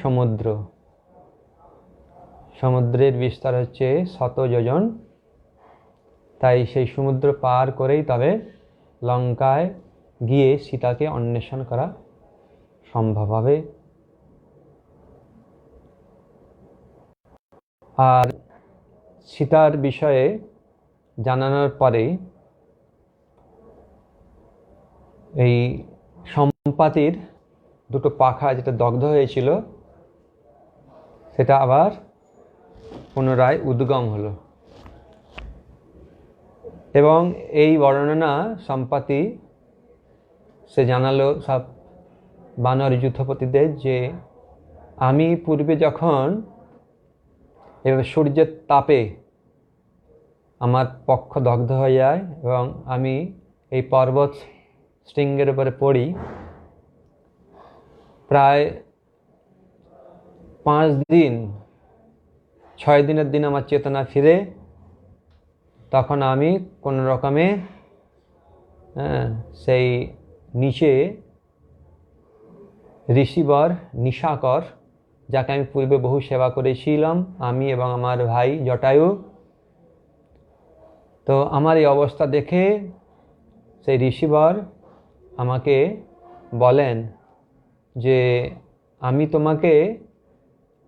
সমুদ্র, সমুদ্রের বিস্তার হচ্ছে 100 যোজন। তাই সেই সমুদ্র পার করেই তবে লঙ্কায় গিয়ে সীতাকে অন্বেষণ করা সম্ভব হবে। আর সীতার বিষয়ে জানানোর পরে এই সম্পাতির দুটো পাখা যেটা দগ্ধ হয়েছিল সেটা আবার পুনরায় উদ্গম হলো। এবং এই বর্ণনা সম্পাতি সে জানালো সব বানর যুথপতিদের যে আমি পূর্বে যখন এভাবে সূর্যের তাপে আমার পক্ষ দগ্ধ হয়ে যায় এবং আমি এই পর্বত শৃঙ্গের উপরে পড়ি, প্রায় 5 দিন 6 দিনের দিন আমার চেতনা ফিরে, তখন আমি কোনো রকমে সেই নিচে ঋষিবর নিশাকর, যাকে আমি পূর্বে বহু সেবা করেছিলাম আমি এবং আমার ভাই জটায়ু, তো আমার এই অবস্থা দেখে সেই ঋষিবর আমাকে বলেন যে আমি তোমাকে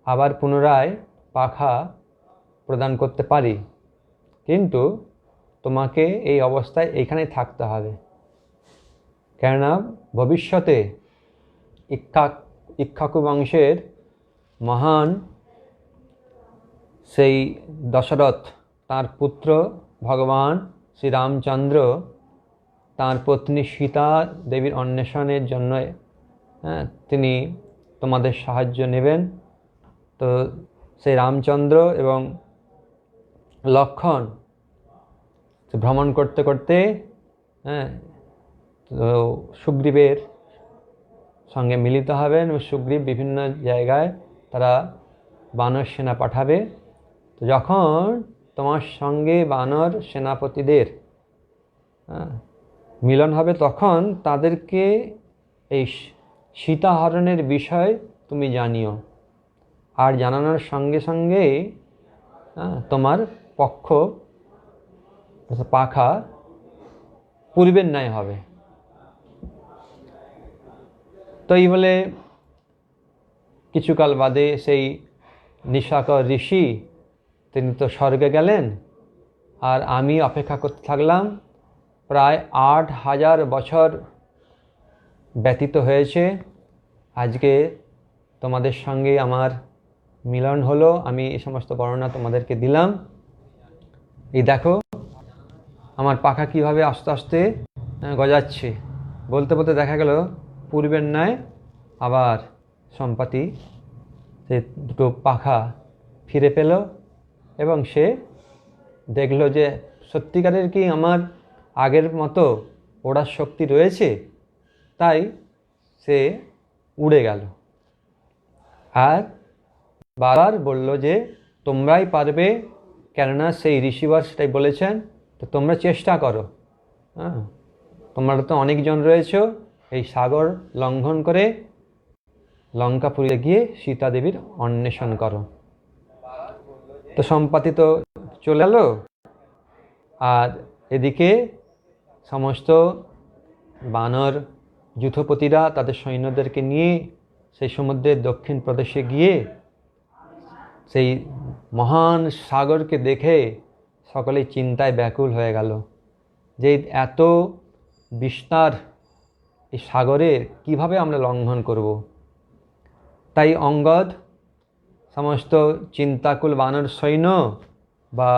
আবার পুনরায় পাখা প্রদান করতে পারি, কিন্তু তোমাকে এই অবস্থায় এইখানেই থাকতে হবে, কেননা ভবিষ্যতে ইক্ষ্বাকু বংশের মহান সেই দশরথ তার পুত্র ভগবান শ্রীরামচন্দ্র তার পত্নী সীতা দেবীর অন্বেষণের জন্য তিনি তোমাদের সাহায্য নেবেন। তো সেই রামচন্দ্র এবং লক্ষ্মণ ভ্রমণ করতে করতে তো সুগ্রীবের সঙ্গে মিলিত হবেন এবং সুগ্রীব বিভিন্ন জায়গায় তারা বানর সেনা পাঠাবে। তো যখন তোমার সঙ্গে বানর সেনাপতিদের মিলন হবে তখন তাদেরকে এই সীতাহরণের বিষয় তুমি জানিও, আর জানানোর সঙ্গে সঙ্গে তোমার পক্ষ পাখা পূর্বের ন্যায় হবে। তো এই বলে কিছুকাল বাদে সেই নিশাকর ঋষি তিনি তো স্বর্গে গেলেন, আর আমি অপেক্ষা করতে থাকলাম। প্রায় 8000 বছর ব্যতীত হয়েছে, আজকে তোমাদের সঙ্গে আমার মিলন হলো, আমি এই সমস্ত বর্ণনা তোমাদেরকে দিলাম। এই দেখো আমার পাখা কিভাবে আস্তে আস্তে গজাচ্ছে। বলতে বলতে দেখা গেল পূর্বের ন্যায় আবার সম্পাতি সে দুটো পাখা ফিরে পেল এবং সে দেখল যে সত্যিকারের কি আমার আগের মতো ওড়ার শক্তি রয়েছে, তাই সে উড়ে গেল। আর বারবার বলল যে তোমরাই পারবে, কেননা সেই ঋষিবর সেটাই বলেছেন, তো তোমরা চেষ্টা করো, তোমরা তো অনেকজন রয়েছো, এই সাগর লঙ্ঘন করে লঙ্কাপুরে গিয়ে সীতা দেবীর অন্বেষণ করো। তো সম্পাতি তো চলে গেল, আর এদিকে সমস্ত বানর যুথপতিরা তাদের সৈন্যদেরকে নিয়ে সেই সমুদ্রের দক্ষিণ প্রদেশে গিয়ে সেই মহান সাগরকে দেখে সকলেই চিন্তায় ব্যাকুল হয়ে গেল যে এত বিস্তার এই সাগরের কিভাবে আমরা লঙ্ঘন করব। তাই অঙ্গদ সমস্ত চিন্তাকুল বানর সৈন্য বা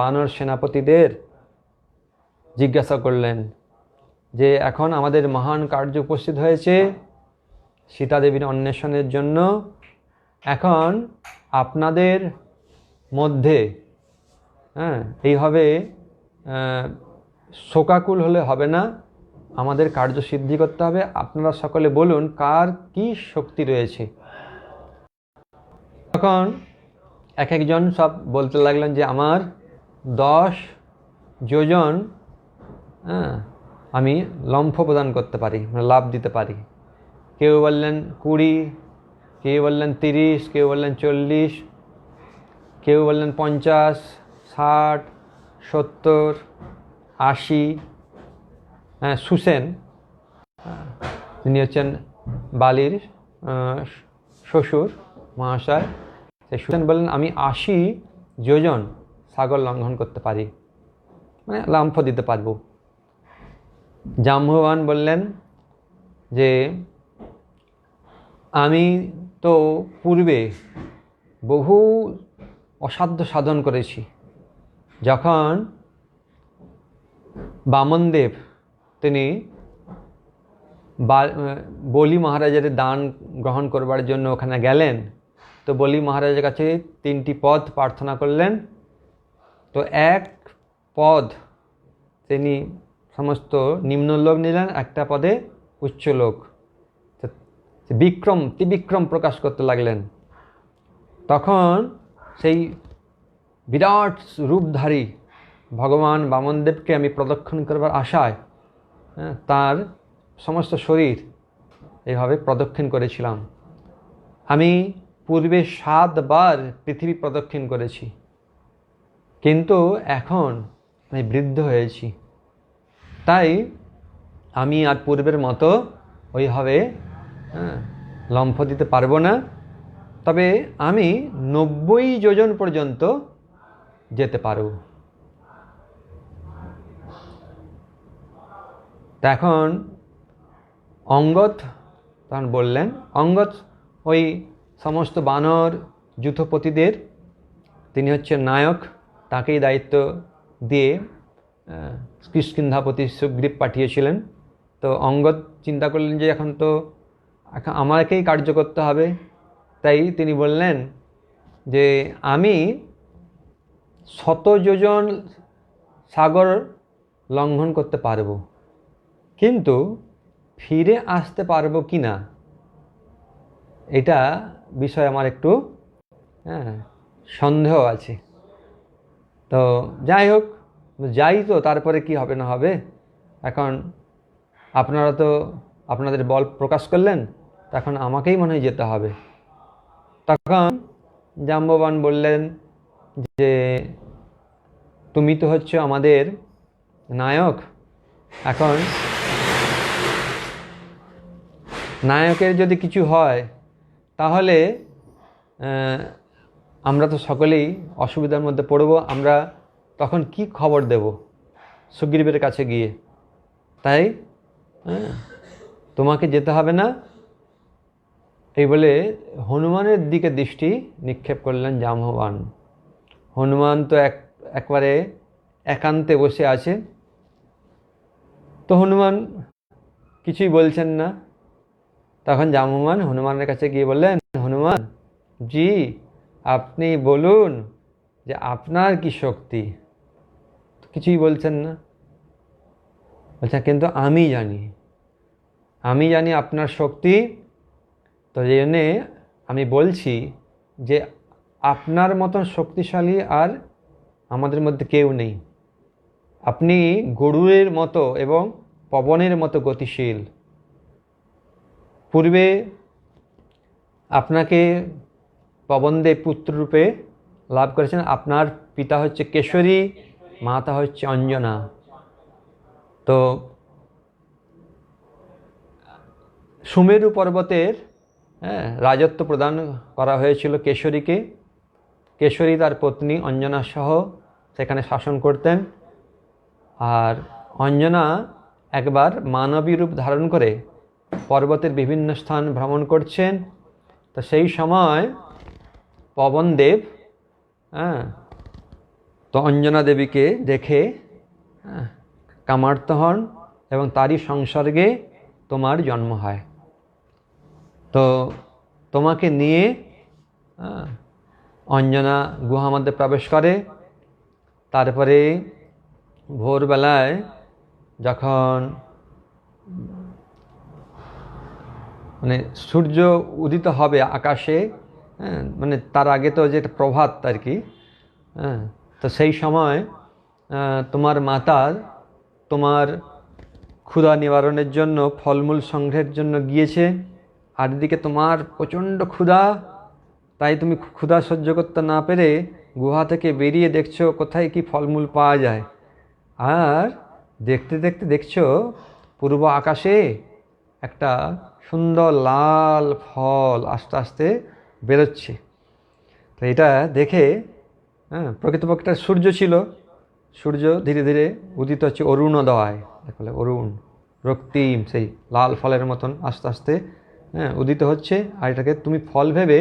বানর সেনাপতিদের জিজ্ঞাসা করলেন যে এখন আমাদের মহান কার্য উপস্থিত হয়েছে সীতা দেবীর অন্বেষণের জন্য, এখন আপনাদের মধ্যে এইভাবে শোকাকুল হলে হবে না, আমাদের কার্য সিদ্ধি করতে হবে। আপনারা সকলে বলুন কার কি শক্তি রয়েছে। তখন এক একজন সব বলতে লাগলেন যে আমার 10 যোজন আমি লম্ফ প্রদান করতে পারি, লাভ দিতে পারি। কেউ বললেন 20, কেউ বললেন 30, কেউ বললেন 40, কেউ বললেন 50, 60, 70, 80। হ্যাঁ, সুসেন, তিনি হচ্ছেন বালির শ্বশুর মহাশয়, সেই সুসেন বললেন আমি 80 যোজন সাগর লঙ্ঘন করতে পারি, মানে লাম্ফ দিতে পারবো। জাম্ববান বললেন যে আমি তো পূর্বে বহু অসাধ্য সাধন করেছি। যখন বামনদেব তিনি বলি মহারাজের দান গ্রহণ করবার জন্য ওখানে গেলেন, তো বলি মহারাজের কাছে 3টি পদ প্রার্থনা করলেন। তো এক পদ তিনি সমস্ত নিম্নলোক নিলেন, একটা পদে উচ্চলোক। ত্রিবিক্রম প্রকাশ করতে লাগলেন। তখন সেই বিরাট রূপধারী ভগবান বামনদেবকে আমি প্রদক্ষিণ করবার আশায় তার সমস্ত শরীর এইভাবে প্রদক্ষিণ করেছিলাম। আমি পূর্বে 7 বার পৃথিবী প্রদক্ষিণ করেছি, কিন্তু এখন আমি বৃদ্ধ হয়েছি, তাই আমি আর পূর্বের মতো ওইভাবে লম্ফ দিতে পারবো না। তবে আমি 90 যোজন পর্যন্ত যেতে পারব। তা এখন অঙ্গদ তখন বললেন, অঙ্গদ ওই সমস্ত বানর যূথপতিদের তিনি হচ্ছেন নায়ক, তাকেই দায়িত্ব দিয়ে কিষ্কিন্ধাপতি সুগ্রীব পাঠিয়েছিলেন। তো অঙ্গদ চিন্তা করলেন যে এখন তো আমাকেই কার্য করতে হবে, তাই তিনি বললেন যে আমি 100 যোজন সাগর লঙ্ঘন করতে পারবো, কিন্তু ফিরে আসতে পারবো কি না এটা বিষয়ে আমার একটু সন্দেহ আছে। তো যাই হোক, যাই তো, তারপরে কি হবে না হবে। এখন আপনারা তো আপনাদের বল প্রকাশ করলেন, তখন আমাকেই মনে হয় যেতে হবে। তখন জাম্ববান বললেন যে তুমি তো হচ্ছে আমাদের নায়ক, এখন নায়কের যদি কিছু হয় তাহলে আমরা তো সকলেই অসুবিধার মধ্যে পড়ব। আমরা তখন কি খবর দেব সুগ্রীবের কাছে গিয়ে? তাই তোমাকে যেতে হবে না, এই বলে হনুমানের দিকে দৃষ্টি নিক্ষেপ করলেন জাম্ববান। হনুমান তো একবারে একান্তে বসে আছে, তো হনুমান কিছুই বলছেন না। তখন জাম্ববান হনুমানের কাছে গিয়ে বললেন, হনুমান জি, আপনি বলুন যে আপনার কি শক্তি। কিছুই বলছেন না। বলছেন কিন্তু আমি জানি আপনার শক্তি, তো এই জন্যে আমি বলছি যে আপনার মতন শক্তিশালী আর আমাদের মধ্যে কেউ নেই। আপনি গরুড়ের মতো এবং পবনের মতো গতিশীল। পূর্বে আপনাকে পবনদেব পুত্ররূপে লাভ করেছেন। আপনার পিতা হচ্ছে কেশরী, মাতা হচ্ছে অঞ্জনা। তো সুমেরু পর্বতের রাজত্ব প্রদান করা হয়েছিল কেশরীকে। কেশরী তার পত্নী অঞ্জনা সহ সেখানে শাসন করতেন। আর অঞ্জনা একবার মানবী রূপ ধারণ করে পর্বতের বিভিন্ন স্থান ভ্রমণ করছেন। তো সেই সময় পবনদেব তো অঞ্জনা দেবীকে দেখে কামার্ত হন এবং তারই সংসর্গে তোমার জন্ম হয়। তো তোমাকে নিয়ে অঞ্জনা গুহার মধ্যে প্রবেশ করে। তারপরে ভোরবেলায় যখন মানে সূর্য উদিত হবে আকাশে, মানে তার আগে তো যেটা প্রভাত আর কি, তো সেই সময় তোমার মাতার তোমার ক্ষুধা নিবারণের জন্য ফলমূল সংগ্রহের জন্য গিয়েছে। আর এদিকে তোমার প্রচণ্ড ক্ষুধা, তাই তুমি ক্ষুধা সহ্য করতে না পেরে গুহা থেকে বেরিয়ে দেখছো কোথায় কি ফলমূল পাওয়া যায়। আর দেখতে দেখতে দেখছো পূর্ব আকাশে একটা সুন্দর লাল ফল আস্তে আস্তে বেরোচ্ছে। তো এটা দেখে প্রকৃতপক্ষে একটা সূর্য ছিল, সূর্য ধীরে ধীরে উদিত হচ্ছে অরুণোদয়, বলে অরুণ রক্তিম সেই লাল ফলের মতন আস্তে আস্তে উদিত হচ্ছে। আর এটাকে তুমি ফল ভেবে,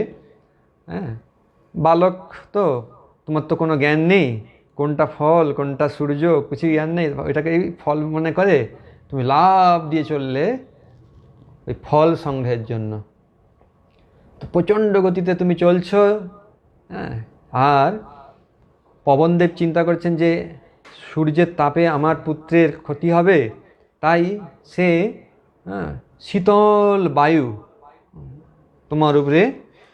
বালক তো, তোমার তো কোনো জ্ঞান নেই কোনটা ফল কোনটা সূর্য, কিছু জ্ঞান নেই, এটাকে এই ফল মনে করে তুমি লাফ দিয়ে চললে ওই ফল সংগ্রহের জন্য। তো প্রচণ্ড গতিতে তুমি চলছো, আর পবনদেব চিন্তা করছেন যে সূর্যের তাপে আমার পুত্রের ক্ষতি হবে, তাই সে শীতল বায়ু তোমার উপরে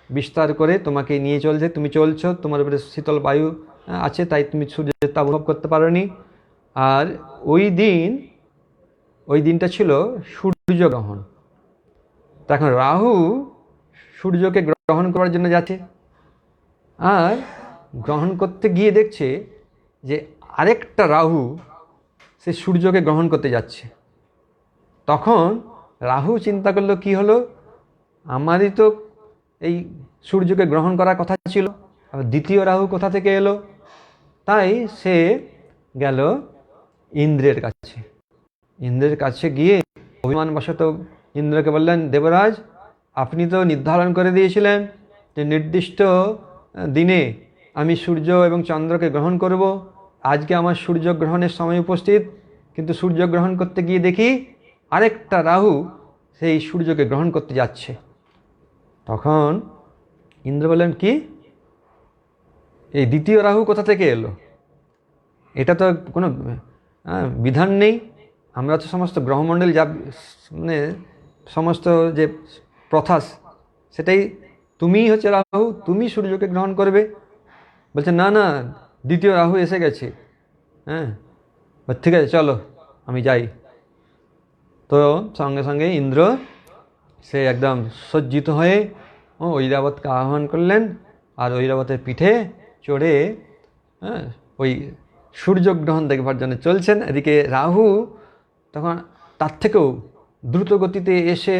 বিস্তার করে তোমাকে নিয়ে চলছে। তুমি চলছো, তোমার উপরে শীতল বায়ু আছে, তাই তুমি সূর্যের তাপ অনুভব করতে পারোনি। আর ওই দিনটা ছিল সূর্যগ্রহণ। তখন রাহু সূর্যকে গ্রহণ করার জন্য যাচ্ছে, আর গ্রহণ করতে গিয়ে দেখছে যে আরেকটা রাহু সে সূর্যকে গ্রহণ করতে যাচ্ছে। তখন রাহু চিন্তা করলো কি হলো, আমারই তো এই সূর্যকে গ্রহণ করার কথা ছিল, আবার দ্বিতীয় রাহু কোথা থেকে এলো? তাই সে গেল ইন্দ্রের কাছে। ইন্দ্রের কাছে গিয়ে অভিমানবশত ইন্দ্রকে বললেন, দেবরাজ, আপনি তো নির্ধারণ করে দিয়েছিলেন যে নির্দিষ্ট দিনে আমি সূর্য এবং চন্দ্রকে গ্রহণ করব। আজকে আমার সূর্যগ্রহণের সময় উপস্থিত, কিন্তু সূর্যগ্রহণ করতে গিয়ে দেখি আরেকটা রাহু সেই সূর্যকে গ্রহণ করতে যাচ্ছে। তখন ইন্দ্র বললেন, কি এই দ্বিতীয় রাহু কোথা থেকে এলো? এটা তো কোনো বিধান নেই। আমরা তো সমস্ত গ্রহমণ্ডল যা মানে সমস্ত যে প্রথা, সেটাই তুমিই হচ্ছে রাহু, তুমি সূর্যকে গ্রহণ করবে। বলছে না না, দ্বিতীয় রাহু এসে গেছে। ঠিক আছে, চলো আমি যাই। তো সঙ্গে সঙ্গে ইন্দ্র সে একদম সজ্জিত হয়ে ঐরাবতকে আহ্বান করলেন, আর ঐরাবতের পিঠে চড়ে ওই সূর্যগ্রহণ দেখবার জন্য চলছেন। এদিকে রাহু তখন তার থেকেও দ্রুত গতিতে এসে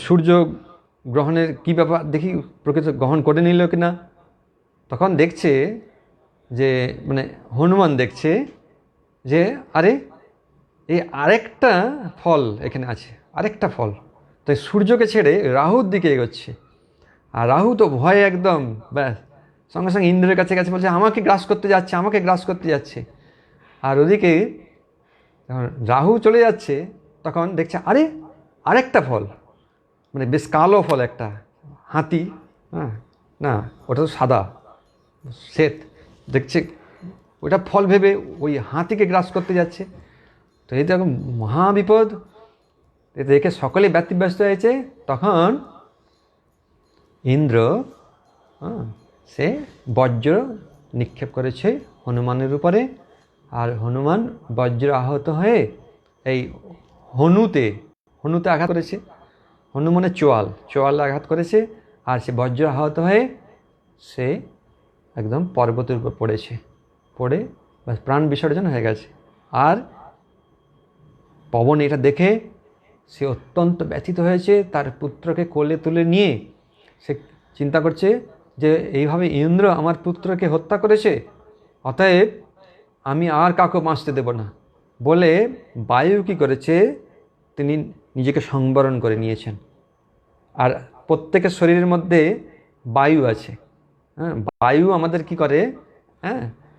সূর্য গ্রহণের কী ব্যাপার দেখি প্রকৃত গ্রহণ করে নিল কিনা। তখন দেখছে যে মানে হনুমান দেখছে যে আরে এই আরেকটা ফল এখানে আছে, আরেকটা ফল। তাই সূর্যকে ছেড়ে রাহুর দিকে এগোচ্ছে। আর রাহু তো ভয়ে একদম ব্যাস সঙ্গে সঙ্গে ইন্দ্রের কাছে কাছে বলছে, আমাকে গ্রাস করতে যাচ্ছে, আমাকে গ্রাস করতে যাচ্ছে। আর ওদিকে যখন রাহু চলে যাচ্ছে তখন দেখছে আরে আরেকটা ফল, মানে বেশ কালো ফল, একটা হাতি, না ওটা তো সাদা শ্বেত, দেখছে ওটা ফল ভেবে ওই হাতিকে গ্রাস করতে যাচ্ছে। তো এই তো এখন মহাবিপদ, এতে দেখে সকলে ব্যতিব্যস্ত হয়েছে। তখন ইন্দ্র সে বজ্র নিক্ষেপ করেছে হনুমানের উপরে, আর হনুমান বজ্র আহত হয়ে এই হনুতে আঘাত করেছে, হনুমানের চোয়াল আঘাত করেছে, আর সে বজ্র আহত হয়ে সে একদম পর্বতের উপর পড়ে বাস প্রাণ বিসর্জন হয়ে গেছে। আর পবন এটা দেখে সে অত্যন্ত ব্যথিত হয়েছে, তার পুত্রকে কোলে তুলে নিয়ে সে চিন্তা করছে যে এইভাবে ইন্দ্র আমার পুত্রকে হত্যা করেছে, অতএব আমি আর কাউকে বাঁচতে দেব না বলে বায়ু কী করেছে, তিনি নিজেকে সংবরণ করে নিয়েছেন। আর প্রত্যেকের শরীরের মধ্যে বায়ু আছে। বায়ু আমাদের কি করে,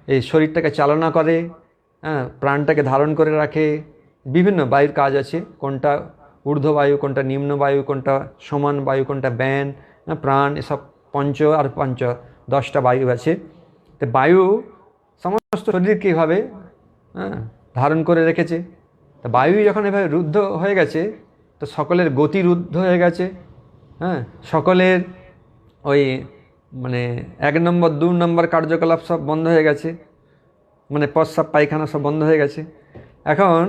এই শরীরটাকে চালনা করে, প্রাণটাকে ধারণ করে রাখে। বিভিন্ন বায়ুর কাজ আছে, কোনটা ঊর্ধ্ব বায়ু, কোনটা নিম্ন বায়ু, কোনটা সমান বায়ু, কোনটা ব্যান, প্রাণ, এসব পঞ্চ আর পঞ্চ 10টা বায়ু আছে। তো বায়ু সমস্ত শরীরকে এইভাবে ধারণ করে রেখেছে। তা বায়ু যখন এভাবে রুদ্ধ হয়ে গেছে, তো সকলের গতি রুদ্ধ হয়ে গেছে। সকলের ওই মানে 1 নম্বর 2 নম্বর কার্যকলাপ সব বন্ধ হয়ে গেছে, মানে প্রস্রাব পায়খানা সব বন্ধ হয়ে গেছে। এখন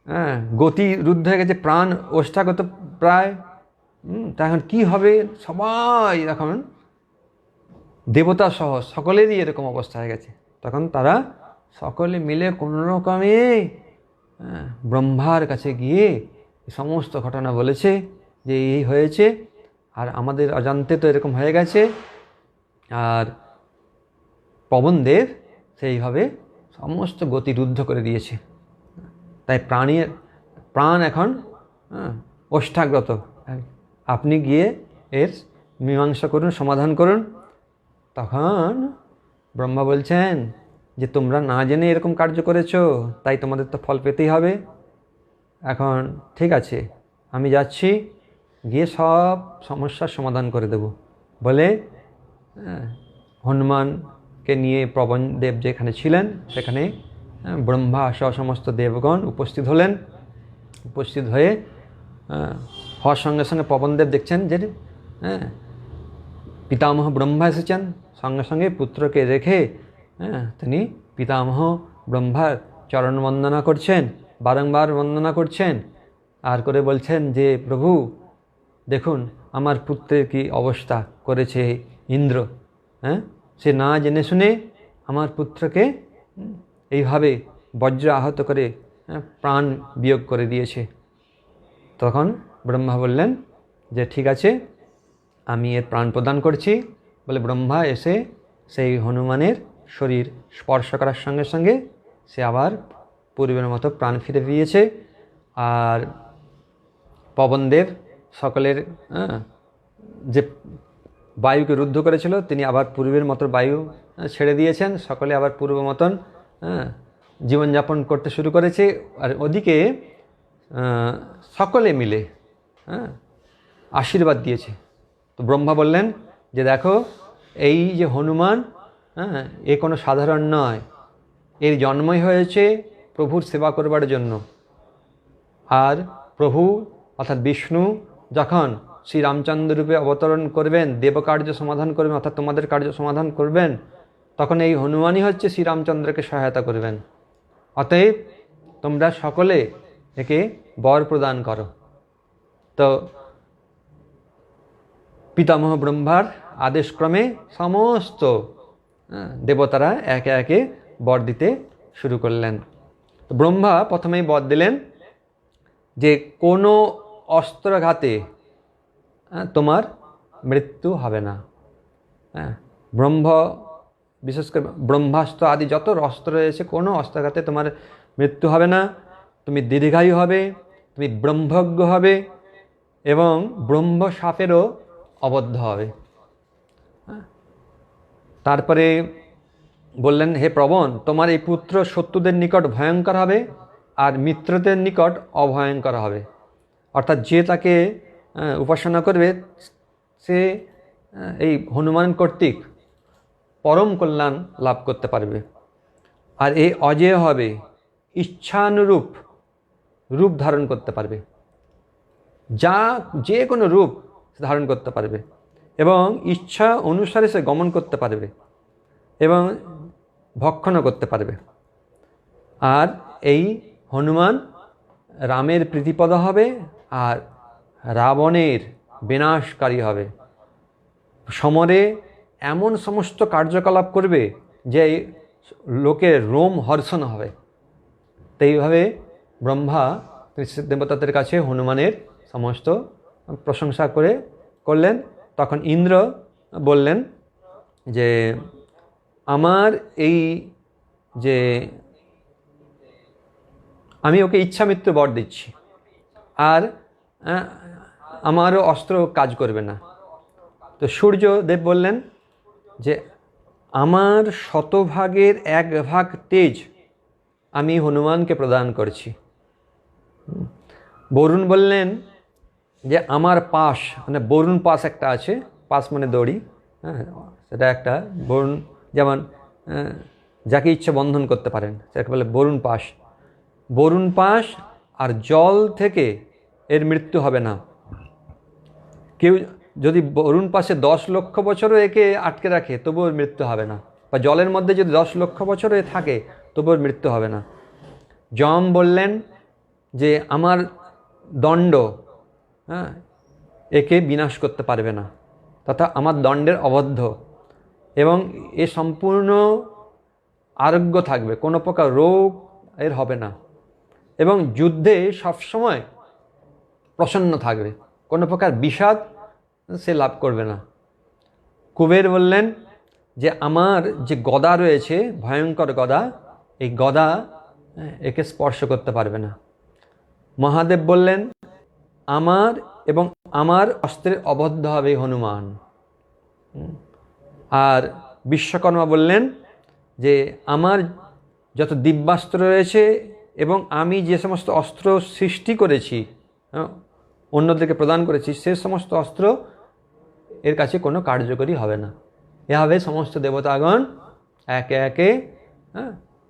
হ্যাঁ, গতি রুদ্ধ হয়ে গেছে, প্রাণ ওষ্ঠাগত প্রায়। তা এখন কী হবে? সবাই এখন দেবতা সহ সকলেরই এরকম অবস্থা হয়ে গেছে। তখন তারা সকলে মিলে কোনো রকমে ব্রহ্মার কাছে গিয়ে সমস্ত ঘটনা বলেছে যে এই হয়েছে, আর আমাদের অজান্তে তো এরকম হয়ে গেছে। আর পবনদেব সেইভাবে সমস্ত গতি রুদ্ধ করে দিয়েছে। তাই প্রাণ এখন ওষ্ঠাগ্রত। আপনি গিয়ে এর মীমাংসা করুন, সমাধান করুন। তখন ব্রহ্মা বলছেন যে তোমরা না জেনে এরকম কার্য করেছো, তাই তোমাদের তো ফল পেতেই হবে। এখন ঠিক আছে, আমি যাচ্ছি, গিয়ে সব সমস্যার সমাধান করে দেব বলে হনুমানকে নিয়ে পবনদেব যেখানে ছিলেন সেখানে ব্রহ্মা সহ সমস্ত দেবগণ উপস্থিত হলেন। উপস্থিত হয়ে হওয়ার সঙ্গে সঙ্গে পবনদেব দেখছেন যে পিতামহ ব্রহ্মা এসেছেন। সঙ্গে সঙ্গে পুত্রকে রেখে তিনি পিতামহ ব্রহ্মার চরণ বন্দনা করছেন, বারংবার বন্দনা করছেন, আর করে বলছেন যে প্রভু দেখুন আমার পুত্রের কি অবস্থা করেছে ইন্দ্র। সে না জেনে শুনে আমার পুত্রকে এইভাবে বজ্র আহত করে প্রাণ বিয়োগ করে দিয়েছে। তখন ব্রহ্মা বললেন যে ঠিক আছে, আমি এর প্রাণ প্রদান করছি বলে ব্রহ্মা এসে সেই হনুমানের শরীর স্পর্শ করার সঙ্গে সঙ্গে সে আবার পূর্বের মতো প্রাণ ফিরে পেয়েছে। আর পবনদেব সকলের যে বায়ুকে রুদ্ধ করেছিল তিনি আবার পূর্বের মতো বায়ু ছেড়ে দিয়েছেন। সকলে আবার পূর্ব মতন জীবনযাপন করতে শুরু করেছে। আর ওদিকে সকলে মিলে আশীর্বাদ দিয়েছে। তো ব্রহ্মা বললেন যে দেখো এই যে হনুমান, এ কোনো সাধারণ নয়, এর জন্মই হয়েছে প্রভুর সেবা করবার জন্য। আর প্রভু অর্থাৎ বিষ্ণু যখন শ্রী রামচন্দ্র রূপে অবতরণ করবেন, দেবকার্য সমাধান করবেন অর্থাৎ তোমাদের কার্য সমাধান করবেন, তখন এই হনুমানই হচ্ছে শ্রীরামচন্দ্রকে সহায়তা করবেন। অতএব তোমরা সকলে একে বর প্রদান করো। তো পিতামহ ব্রহ্মার আদেশক্রমে সমস্ত দেবতারা একে একে বর দিতে শুরু করলেন। তো ব্রহ্মা প্রথমেই বর দিলেন যে কোনো অস্ত্রঘাতে তোমার মৃত্যু হবে না। বিশেষ করে ব্রহ্মাস্ত্র আদি যত অস্ত্র রয়েছে কোনো অস্ত্রঘাতে তোমার মৃত্যু হবে না, তুমি দীর্ঘায়ু হবে, তুমি ব্রহ্মজ্ঞ হবে এবং ব্রহ্ম সাপেরও অবদ্ধ হবে। তারপরে বললেন হে প্রবণ, তোমার এই পুত্র শত্রুদের নিকট ভয়ঙ্কর হবে আর মিত্রদের নিকট অভয়ঙ্কর হবে। অর্থাৎ যে তাকে উপাসনা করবে সে এই হনুমান কর্তৃক পরম কল্যাণ লাভ করতে পারবে। আর এই অজেয় হবে, ইচ্ছানুরূপ রূপ ধারণ করতে পারবে, যে কোনো রূপ ধারণ করতে পারবে এবং ইচ্ছা অনুসারে সে গমন করতে পারবে এবং ভক্ষণও করতে পারবে। আর এই হনুমান রামের প্রীতিপদ হবে আর রাবণের বিনাশকারী হবে। সমরে এমন সমস্ত কার্যকলাপ করবে যে লোকের রোম হর্ষণ হবে। তো এইভাবে ব্রহ্মা দেবতাদের কাছে হনুমানের সমস্ত প্রশংসা করলেন। তখন ইন্দ্র বললেন যে আমার এই যে আমি ওকে ইচ্ছা মৃত্যু বর দিচ্ছি, আর আমারও অস্ত্র কাজ করবে না। তো সূর্যদেব বললেন যে আমার শতভাগের 1 ভাগ তেজ আমি হনুমানকে প্রদান করছি। বরুণ বললেন যে আমার পাশ, মানে বরুণ পাশ একটা আছে, পাশ মানে দড়ি, সেটা একটা বরুণ, যেমন যাকে ইচ্ছে বন্ধন করতে পারেন সেটাকে বলে বরুণ পাশ। বরুণ পাশ আর জল থেকে এর মৃত্যু হবে না। কেউ যদি বরুণ পাশে 10 লক্ষ বছরও একে আটকে রাখে তবুও মৃত্যু হবে না, বা জলের মধ্যে যদি 10 লক্ষ বছরও থাকে তবুও মৃত্যু হবে না। যম বললেন যে আমার দণ্ড, হ্যাঁ, একে বিনাশ করতে পারবে না, তথা আমার দণ্ডের অবদ্ধ, এবং এ সম্পূর্ণ আরোগ্য থাকবে, কোনো প্রকার রোগ এর হবে না, এবং যুদ্ধে সবসময় প্রসন্ন থাকবে, কোনো প্রকার বিষাদ সে লাভ করবে না। কুবের বললেন যে আমার যে গদা রয়েছে, ভয়ঙ্কর গদা, এই গদা একে স্পর্শ করতে পারবে না। মহাদেব বললেন আমার এবং আমার অস্ত্রের অবদ্ধ হবে হনুমান। আর বিশ্বকর্মা বললেন যে আমার যত দিব্যাস্ত্র রয়েছে এবং আমি যে সমস্ত অস্ত্র সৃষ্টি করেছি, অন্যদেরকে প্রদান করেছি, সে সমস্ত অস্ত্র এর কাছে কোনো কার্যকরী হবে না। এভাবে সমস্ত দেবতাগণ একে একে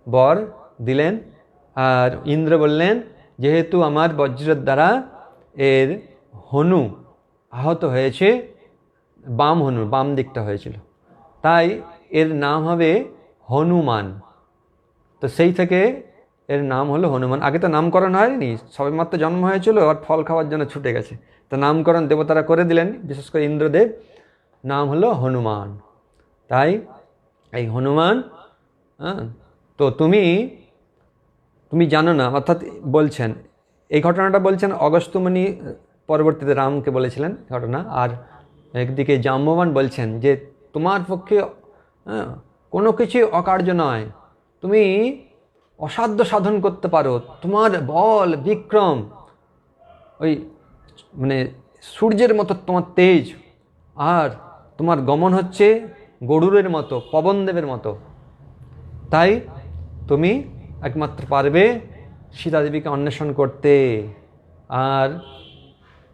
বর দিলেন। আর ইন্দ্র বললেন যেহেতু আমার বজ্রের দ্বারা এর হনু আহত হয়েছে, বাম হনু, বাম দিকটা হয়েছিল, তাই এর নাম হবে হনুমান। তো সেই থেকে এর নাম হলো হনুমান। আগে তো নামকরণ হয়নি, সবেমাত্র জন্ম হয়েছিল আর ফল খাওয়ার জন্য ছুটে গেছে, তো নামকরণ দেবতারা করে দিলেন, বিশেষ করে ইন্দ্রদেব, নাম হলো হনুমান। তাই এই হনুমান, তো তুমি জানো না, অর্থাৎ বলছেন এই ঘটনাটা, বলছেন অগস্ত্যমুনি পরবর্তীতে রামকে বলেছিলেন ঘটনা। আর একদিকে জাম্ববান বলছেন যে তোমার পক্ষে কোনো কিছুই অকার্য নয়, তুমি অসাধ্য সাধন করতে পারো, তোমার বল বিক্রম, ওই মানে সূর্যের মতো তোমার তেজ, আর তোমার গমন হচ্ছে গরুরের মতো, পবনদেবের মতো। তাই তুমি একমাত্র পারবে সীতাদেবীকে অন্বেষণ করতে। আর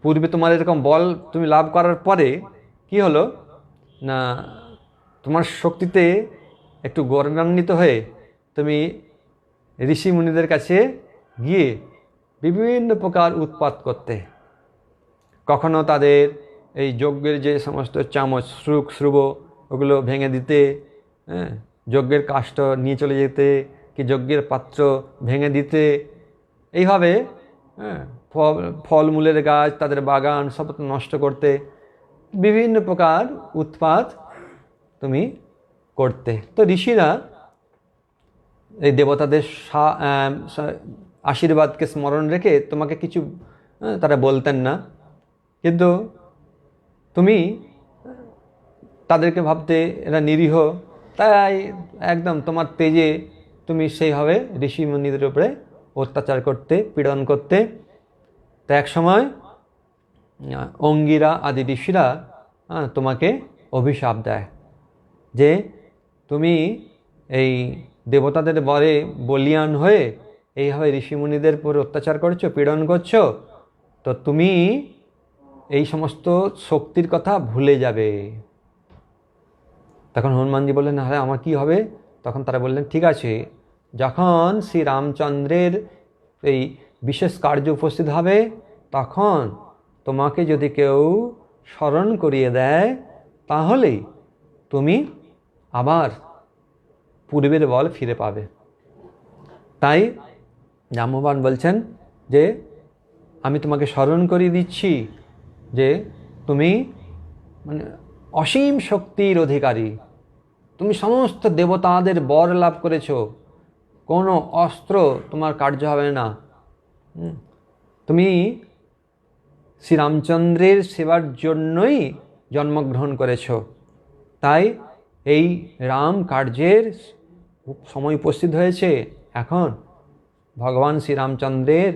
পূর্বে তোমার এরকম বল তুমি লাভ করার পরে কি হলো না, তোমার শক্তিতে একটু গৌরবান্বিত হয়ে তুমি ঋষি মুনিদের কাছে গিয়ে বিভিন্ন প্রকার উৎপাত করতে, কখনো তাদের এই যজ্ঞের যে সমস্ত চামচ, শ্রুক, শ্রুব, ওগুলো ভেঙে দিতে, যজ্ঞের কাষ্ঠ নিয়ে চলে যেতে, কি যজ্ঞের পাত্র ভেঙে দিতে, এইভাবে ফলমূলের গাছ, তাদের বাগান সব নষ্ট করতে, বিভিন্ন প্রকার উৎপাত তুমি করতে। তো ঋষিরা এই দেবতাদের আশীর্বাদকে স্মরণ রেখে তোমাকে কিছু তারা বলতেন না, কিন্তু তুমি তাদেরকে ভাবতে এরা নিরীহ, তাই একদম তোমার তেজে তুমি সেইভাবে ঋষি মুনিদের উপরে অত্যাচার করতে, পীড়ন করতে। তা এক সময় অঙ্গিরা আদি ঋষিরা তোমাকে অভিশাপ দেয় যে তুমি এই দেবতাদের বরে বলিয়ান হয়ে এইভাবে ঋষিমুনিদের উপর অত্যাচার করছো, পীড়ন করছো, তো তুমি এই সমস্ত শক্তির কথা ভুলে যাবে। তখন হনুমানজি বললেন হ্যাঁ আমার কি হবে? তখন তারা বললেন ঠিক আছে, যখন শ্রী রামচন্দ্রের এই বিশেষ কার্য উপস্থিত হবে, তখন তোমাকে যদি কেউ স্মরণ করিয়ে দেয়, তাহলেই তুমি আবার পূর্বের বল ফিরে পাবে। তাই জাম্ববান বলছেন যে আমি তোমাকে স্মরণ করিয়ে দিচ্ছি যে তুমি মানে অসীম শক্তির অধিকারী, তুমি সমস্ত দেবতাদের বর লাভ করেছো, কোনো অস্ত্র তোমার কার্য হবে না, তুমি শ্রীরামচন্দ্রের সেবার জন্যই জন্মগ্রহণ করেছো। তাই এই রাম কার্যের সময় উপস্থিত হয়েছে। এখন ভগবান শ্রীরামচন্দ্রের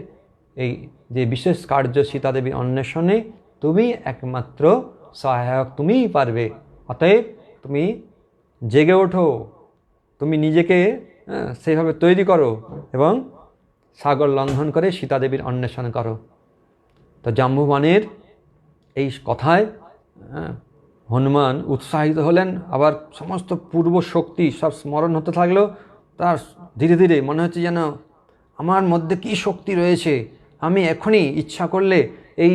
এই যে বিশেষ কার্য সীতাদেবী অন্বেষণে তুমি একমাত্র সহায়ক, তুমিই পারবে। অতএব তুমি জেগে ওঠো, তুমি নিজেকে সেইভাবে তৈরি করো এবং সাগর লঙ্ঘন করে সীতাদেবীর অন্বেষণ করো। তো জাম্ববানের এই কথায় হনুমান উৎসাহিত হলেন, আবার সমস্ত পূর্ব শক্তি সব স্মরণ হতে থাকলো। তার ধীরে ধীরে মনে হচ্ছে যেন আমার মধ্যে কি শক্তি রয়েছে, আমি এখনই ইচ্ছা করলে এই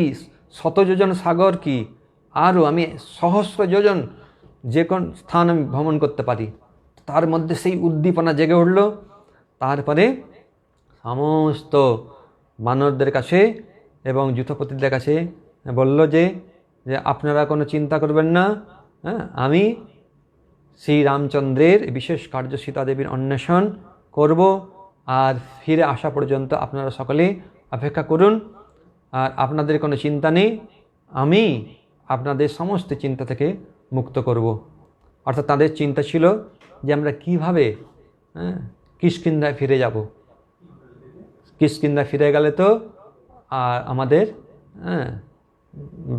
100 যোজন সাগর কি আরও আমি সহস্র যোজন যে কোন স্থান আমি ভ্রমণ করতে পারি। তার মধ্যে সেই উদ্দীপনা জেগে উঠল। তারপরে সমস্ত বানরদের কাছে এবং যূথপতিদের কাছে বলল যে আপনারা কোনো চিন্তা করবেন না, হ্যাঁ, আমি শ্রী রামচন্দ্রের বিশেষ কার্য সীতা দেবীর অন্বেষণ করব, আর ফিরে আসা পর্যন্ত আপনারা সকলে অপেক্ষা করুন, আর আপনাদের কোনো চিন্তা নেই, আমি আপনাদের সমস্ত চিন্তা থেকে মুক্ত করব। অর্থাৎ তাদের চিন্তা ছিল যে আমরা কীভাবে কিষ্কিন্ধায় ফিরে যাব। কিষ্কিন্ধায় ফিরে গেলে তো আর আমাদের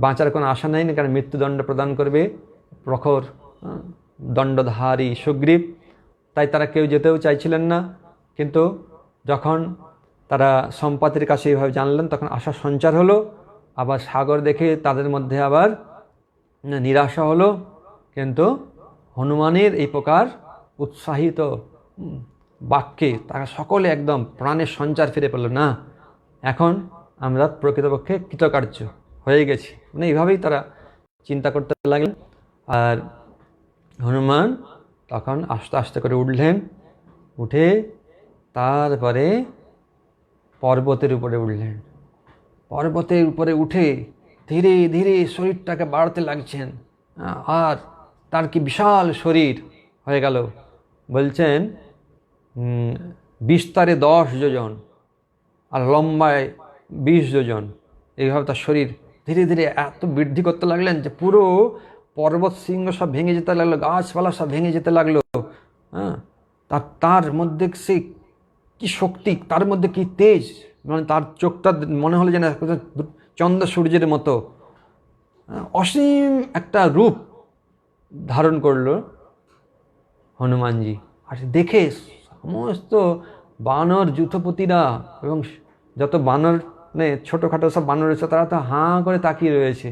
বাঁচার কোনো আশা নেই, কারণ মৃত্যুদণ্ড প্রদান করবে প্রখর দণ্ডধারী সুগ্রীব। তাই তারা কেউ যেতেও চাইছিলেন না। কিন্তু যখন তারা সম্পাতির কাছে এইভাবে জানলেন, তখন আশা সঞ্চার হলো। আবার সাগর দেখে তাদের মধ্যে আবার নিরাশা হলো। কিন্তু হনুমানের এই প্রকার উৎসাহিত বাক্যে তারা সকলে একদম প্রাণের সঞ্চার ফিরে পেল, না এখন আমরা প্রকৃতপক্ষে কৃতকার্য হয়ে গেছি। মানে এইভাবেই তারা চিন্তা করতে লাগলেন। আর হনুমান তখন আস্তে আস্তে করে উঠলেন, উঠে তারপরে পর্বতের উপরে উঠলেন। পর্বতের উপরে উঠে ধীরে ধীরে শরীরটাকে বাড়তে লাগছেন। আর তার কি বিশাল শরীর হয়ে গেল, বলছেন বিস্তারে 10 যোজন আর লম্বায় 20 যোজন। এইভাবে তার শরীর ধীরে ধীরে এত বৃদ্ধি করতে লাগলেন যে পুরো পর্বত শৃঙ্গ সব ভেঙে যেতে লাগলো, গাছপালা সব ভেঙে যেতে লাগলো। হ্যাঁ, তার মধ্যে সে কি শক্তি, তার মধ্যে কি তেজ, মানে তার চোখটা মনে হলো যেন চন্দ্র সূর্যের মতো অসীম একটা রূপ ধারণ করলো হনুমানজি। আর দেখে সমস্ত বানর যূথপতিরা এবং যত বানর ছোটোখাটো সব বানর রয়েছে, তারা তো হাঁ করে তাকিয়ে রয়েছে,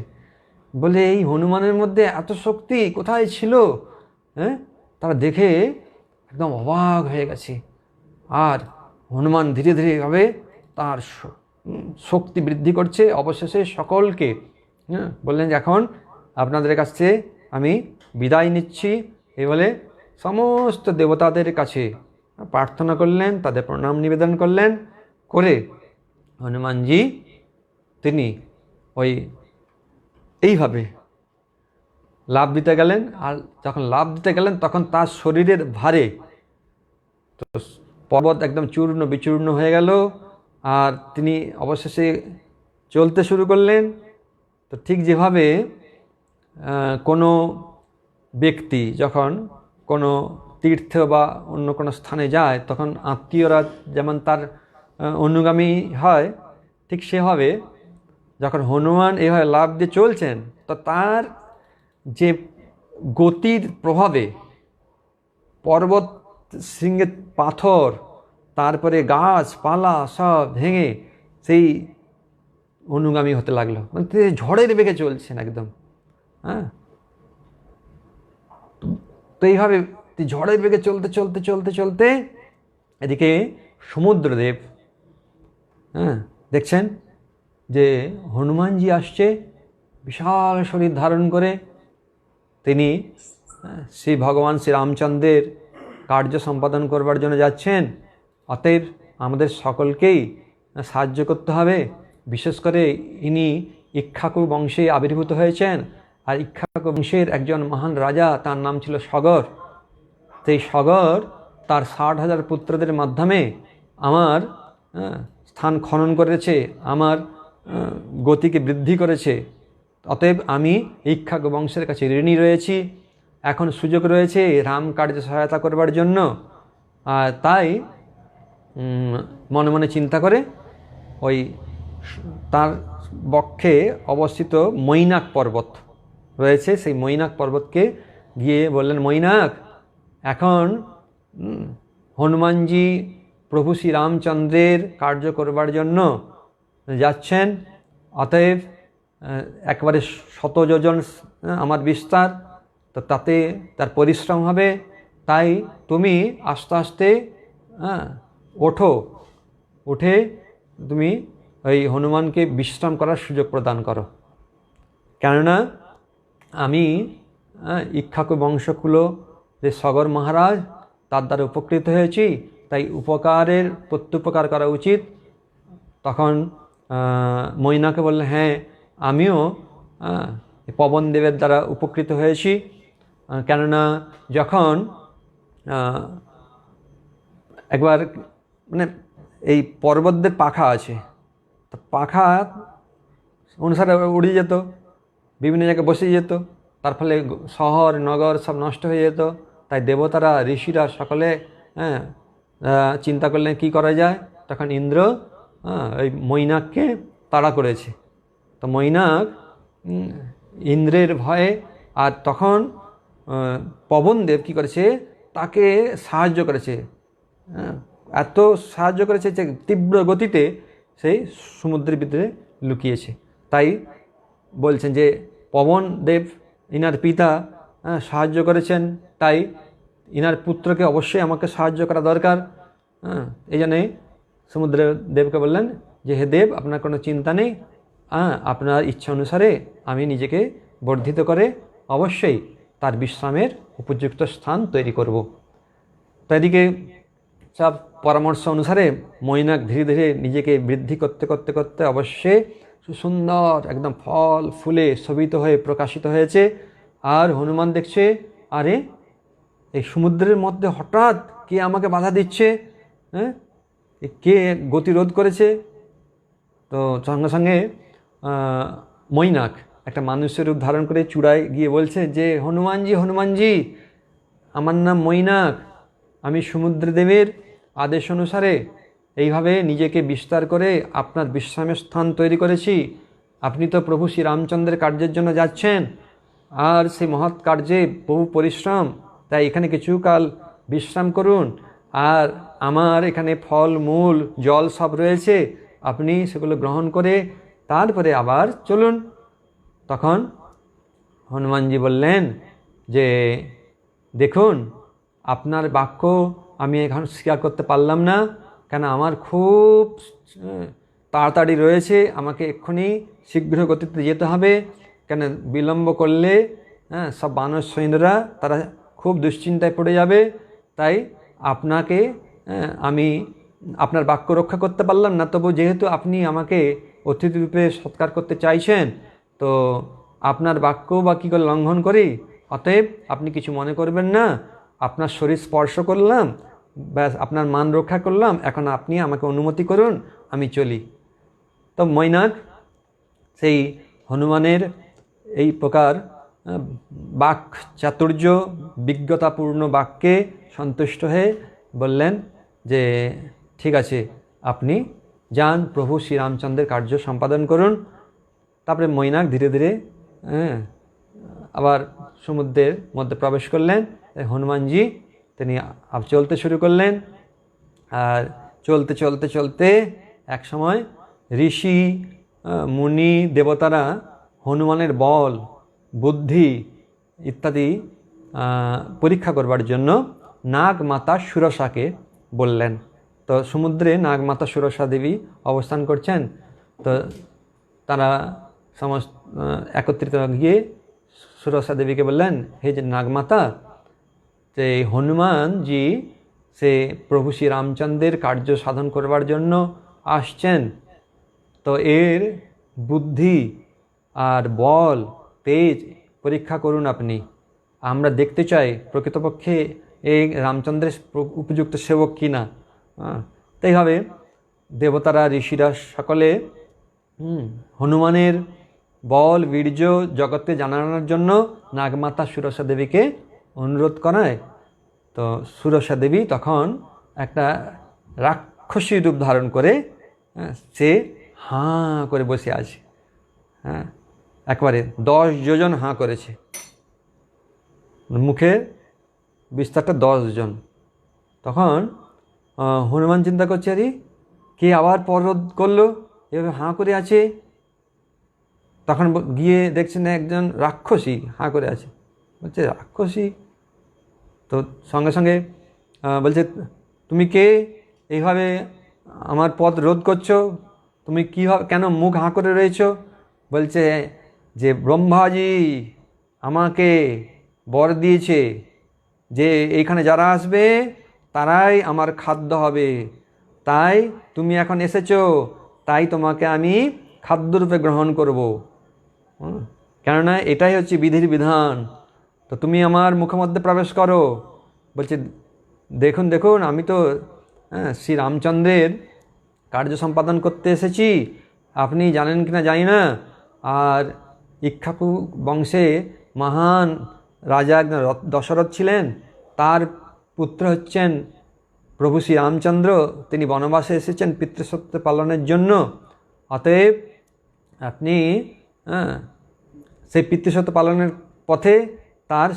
বলে এই হনুমানের মধ্যে এত শক্তি কোথায় ছিল। হ্যাঁ, তারা দেখে একদম অবাক হয়ে গেছে। আর হনুমান ধীরে ধীরে ভাবে তার শক্তি বৃদ্ধি করছে। অবশেষে সকলকে বললেন যে এখন আপনাদের কাছে আমি বিদায় নিচ্ছি। এই বলে সমস্ত দেবতাদের কাছে প্রার্থনা করলেন, তাদের প্রণাম নিবেদন করলেন। করে হনুমানজি তিনি এইভাবে লাফ দিতে গেলেন। আর যখন লাফ দিতে গেলেন, তখন তার শরীরের ভারে তো পর্বত একদম চূর্ণ বিচূর্ণ হয়ে গেল। আর তিনি অবশেষে চলতে শুরু করলেন। তো ঠিক যেভাবে কোনো ব্যক্তি যখন কোনো তীর্থ বা অন্য কোনো স্থানে যায়, তখন আত্মীয়রা যেমন তার অনুগামী হয়, ঠিক সেভাবে যখন হনুমান এইভাবে লাফ দিয়ে চলছেন, তো তার যে গতির প্রভাবে পর্বত শৃঙ্গের পাথর, তারপরে গাছপালা সব ভেঙে সেই অনুগামী হতে লাগলো। মানে ঝড়ের বেগে চলছেন একদম। হ্যাঁ, তো এইভাবে ঝড়ের বেগে চলতে চলতে চলতে চলতে এদিকে সমুদ্রদেব দেখছেন যে হনুমানজি আসছে বিশাল শরীর ধারণ করে। তিনি শ্রী ভগবান শ্রী রামচন্দ্রের কার্য সম্পাদন করবার জন্য যাচ্ছেন। অতএব আমাদের সকলকেই সাহায্য করতে হবে। বিশেষ করে ইনি ইক্ষ্বাকু বংশে আবির্ভূত হয়েছেন। আর ইক্ষ্বাকু বংশের একজন মহান রাজা, তার নাম ছিল সগর। সেই সগর তার 60,000 পুত্রদের মাধ্যমে আমার স্থান খনন করেছে, আমার গতিকে বৃদ্ধি করেছে। অতএব আমি ইক্ষ্বাকু বংশের কাছে ঋণী রয়েছি। এখন সুযোগ রয়েছে রাম কার্যে সহায়তা করবার জন্য। আর তাই মনে মনে চিন্তা করে তার বক্ষে অবস্থিত মৈনাক পর্বত রয়েছে, সেই মৈনাক পর্বতকে গিয়ে বললেন, মৈনাক, এখন হনুমানজি প্রভু শ্রী রামচন্দ্রের কার্য করবার জন্য যাচ্ছেন। অতএব একবারে 100 যোজন আমার বিস্তার, তো তাতে তার পরিশ্রম হবে। তাই তুমি আস্তে আস্তে ওঠো, উঠে তুমি ওই হনুমানকে বিশ্রাম করার সুযোগ প্রদান করো। কেননা আমি ইক্ষ্বাকু বংশকুল যে সগর মহারাজ, তার দ্বারা উপকৃত হয়েছি। তাই উপকারের প্রত্যুপকার করা উচিত। তখন মৈনাকে বললেন, হ্যাঁ আমিও পবন দেবের দ্বারা উপকৃত হয়েছি। কেননা যখন একবার মানে এই পর্বতদের পাখা আছে, তো পাখা অনুসারে উড়ে যেত, বিভিন্ন জায়গায় বসে যেত, তার ফলে শহর নগর সব নষ্ট হয়ে যেত। তাই দেবতারা ঋষিরা সকলে চিন্তা করলেন কি করা যায়। তখন ইন্দ্র ওই মৈনাককে তাড়া করেছে। তো মৈনাক ইন্দ্রের ভয়ে, আর তখন পবনদেব কী করেছে, তাকে সাহায্য করেছে, এত সাহায্য করেছে যে তীব্র গতিতে সেই সমুদ্রের ভিতরে লুকিয়েছে। তাই বলছেন যে পবনদেব ইনার পিতা সাহায্য করেছেন, তাই ইনার পুত্রকে অবশ্যই আমাকে সাহায্য করা দরকার। এই জন্যে সমুদ্রের দেবকে বললেন যে হে দেব, আপনার কোনো চিন্তা নেই, আপনার ইচ্ছা অনুসারে আমি নিজেকে বর্ধিত করে অবশ্যই তার বিশ্রামের উপযুক্ত স্থান তৈরি করব। তো এদিকে সব পরামর্শ অনুসারে মৈনাক ধীরে ধীরে নিজেকে বৃদ্ধি করতে করতে করতে অবশ্যই সুন্দর একদম ফল ফুলে শোভিত হয়ে প্রকাশিত হয়েছে। আর হনুমান দেখছে, আরে এই সমুদ্রের মধ্যে হঠাৎ কে আমাকে বাধা দিচ্ছে, হ্যাঁ কে গতিরোধ করেছে। তো সঙ্গে সঙ্গে মৈনাক একটা মানুষের রূপ ধারণ করে চূড়ায় গিয়ে বলছে যে হনুমানজি, হনুমানজি, আমার নাম মৈনাক, আমি সমুদ্রদেবের আদেশ অনুসারে এইভাবে নিজেকে বিস্তার করে আপনার বিশ্রামের স্থান তৈরি করেছি। আপনি তো প্রভু শ্রী রামচন্দ্রের কার্যের জন্য যাচ্ছেন, আর সেই মহৎ কার্যে বহু পরিশ্রম, তাই এখানে কিছুকাল বিশ্রাম করুন। আর আমার এখানে ফল মূল জল সব রয়েছে, আপনি সেগুলো গ্রহণ করে তারপরে আবার চলুন। তখন হনুমানজি বললেন যে দেখুন, আপনার বাক্য আমি এখন স্বীকার করতে পারলাম না, কেন আমার খুব তাড়াতাড়ি রয়েছে, আমাকে এক্ষুনি শীঘ্র গতিতে যেতে হবে, কেন বিলম্ব করলে সব বানর সৈন্যরা তারা খুব দুশ্চিন্তায় পড়ে যাবে। তাই আপনাকে আমি আপনার বাক্য রক্ষা করতে পারলাম না, তবু যেহেতু আপনি আমাকে অতিথিরূপে সৎকার করতে চাইছেন, তো আপনার বাক্য বা কী করে লঙ্ঘন করি, অতএব আপনি কিছু মনে করবেন না, আপনার শরীর স্পর্শ করলাম, ব্যাস আপনার মান রক্ষা করলাম, এখন আপনি আমাকে অনুমতি করুন, আমি চলি। তো মৈনাক সেই হনুমানের এই প্রকার বাক চাতুর্য বিজ্ঞতাপূর্ণ বাক্যে সন্তুষ্ট হয়ে বললেন যে ঠিক আছে, আপনি যান, প্রভু শ্রীরামচন্দ্রের কার্য সম্পাদন করুন। তারপরে মৈনাক ধীরে ধীরে আবার সমুদ্রের মধ্যে প্রবেশ করলেন। হনুমানজি তিনি চলতে শুরু করলেন। আর চলতে চলতে চলতে এক সময় ঋষি মুনি দেবতারা হনুমানের বল বুদ্ধি ইত্যাদি পরীক্ষা করবার জন্য নাগমাতা সুরসাকে বললেন। তো সমুদ্রে নাগমাতা সুরসা দেবী অবস্থান করছেন। তো তারা সমস্ত একত্রিত গিয়ে সুরসা দেবীকে বললেন, হে যে নাগমাতা, যে হনুমানজি সে প্রভু শ্রী রামচন্দ্রের কার্য সাধন করবার জন্য আসছেন, তো এর বুদ্ধি আর বল তেজ পরীক্ষা করুন আপনি। আমরা দেখতে চাই প্রকৃতপক্ষে এই রামচন্দ্রের উপযুক্ত সেবক কিনা। তাইভাবে দেবতারা ঋষিরা সকলে হনুমানের বল বীর্য জগতে জানানোর জন্য নাগমাতা সুরসা দেবীকে অনুরোধ করায়। তো সুরসা দেবী তখন একটা রাক্ষসী রূপ ধারণ করে সে হাঁ করে বসে আছে। একবারে 10 যোজন হাঁ করেছে, মুখের বিস্তারটা 10 জন। তখন হনুমান চিন্তা করছে, আরে কে আবার পররোধ করলো, এভাবে হাঁ করে আছে। তখন গিয়ে দেখছেন একজন রাক্ষসী হাঁ করে আছে। বলছে রাক্ষসী, তো সঙ্গে সঙ্গে বলছে তুমি কে, এইভাবে আমার পথ রোধ করছো, তুমি কীভাবে কেন মুখ হাঁ করে রয়েছো? বলছে যে ব্রহ্মাজি আমাকে বর দিয়েছে যে এইখানে যারা আসবে তারাই আমার খাদ্য হবে, তাই তুমি এখন এসেছো, তাই তোমাকে আমি খাদ্যরূপে গ্রহণ করব। কেননা এটাই হচ্ছে বিধির বিধান। তো তুমি আমার মুখের মধ্যে প্রবেশ করো। বলছে দেখুন দেখুন, আমি তো শ্রী রামচন্দ্রের কার্য সম্পাদন করতে এসেছি, আপনি জানেন কি না জানি না। আর ইক্ষ্বাকু বংশে মহান রাজা দশরথ ছিলেন, তার পুত্র হচ্ছেন প্রভু শ্রী রামচন্দ্র। তিনি বনবাসে এসেছেন পিতৃসত্য পালনের জন্য। অতএব আপনি সেই পিতৃসত্য পালনের পথে তার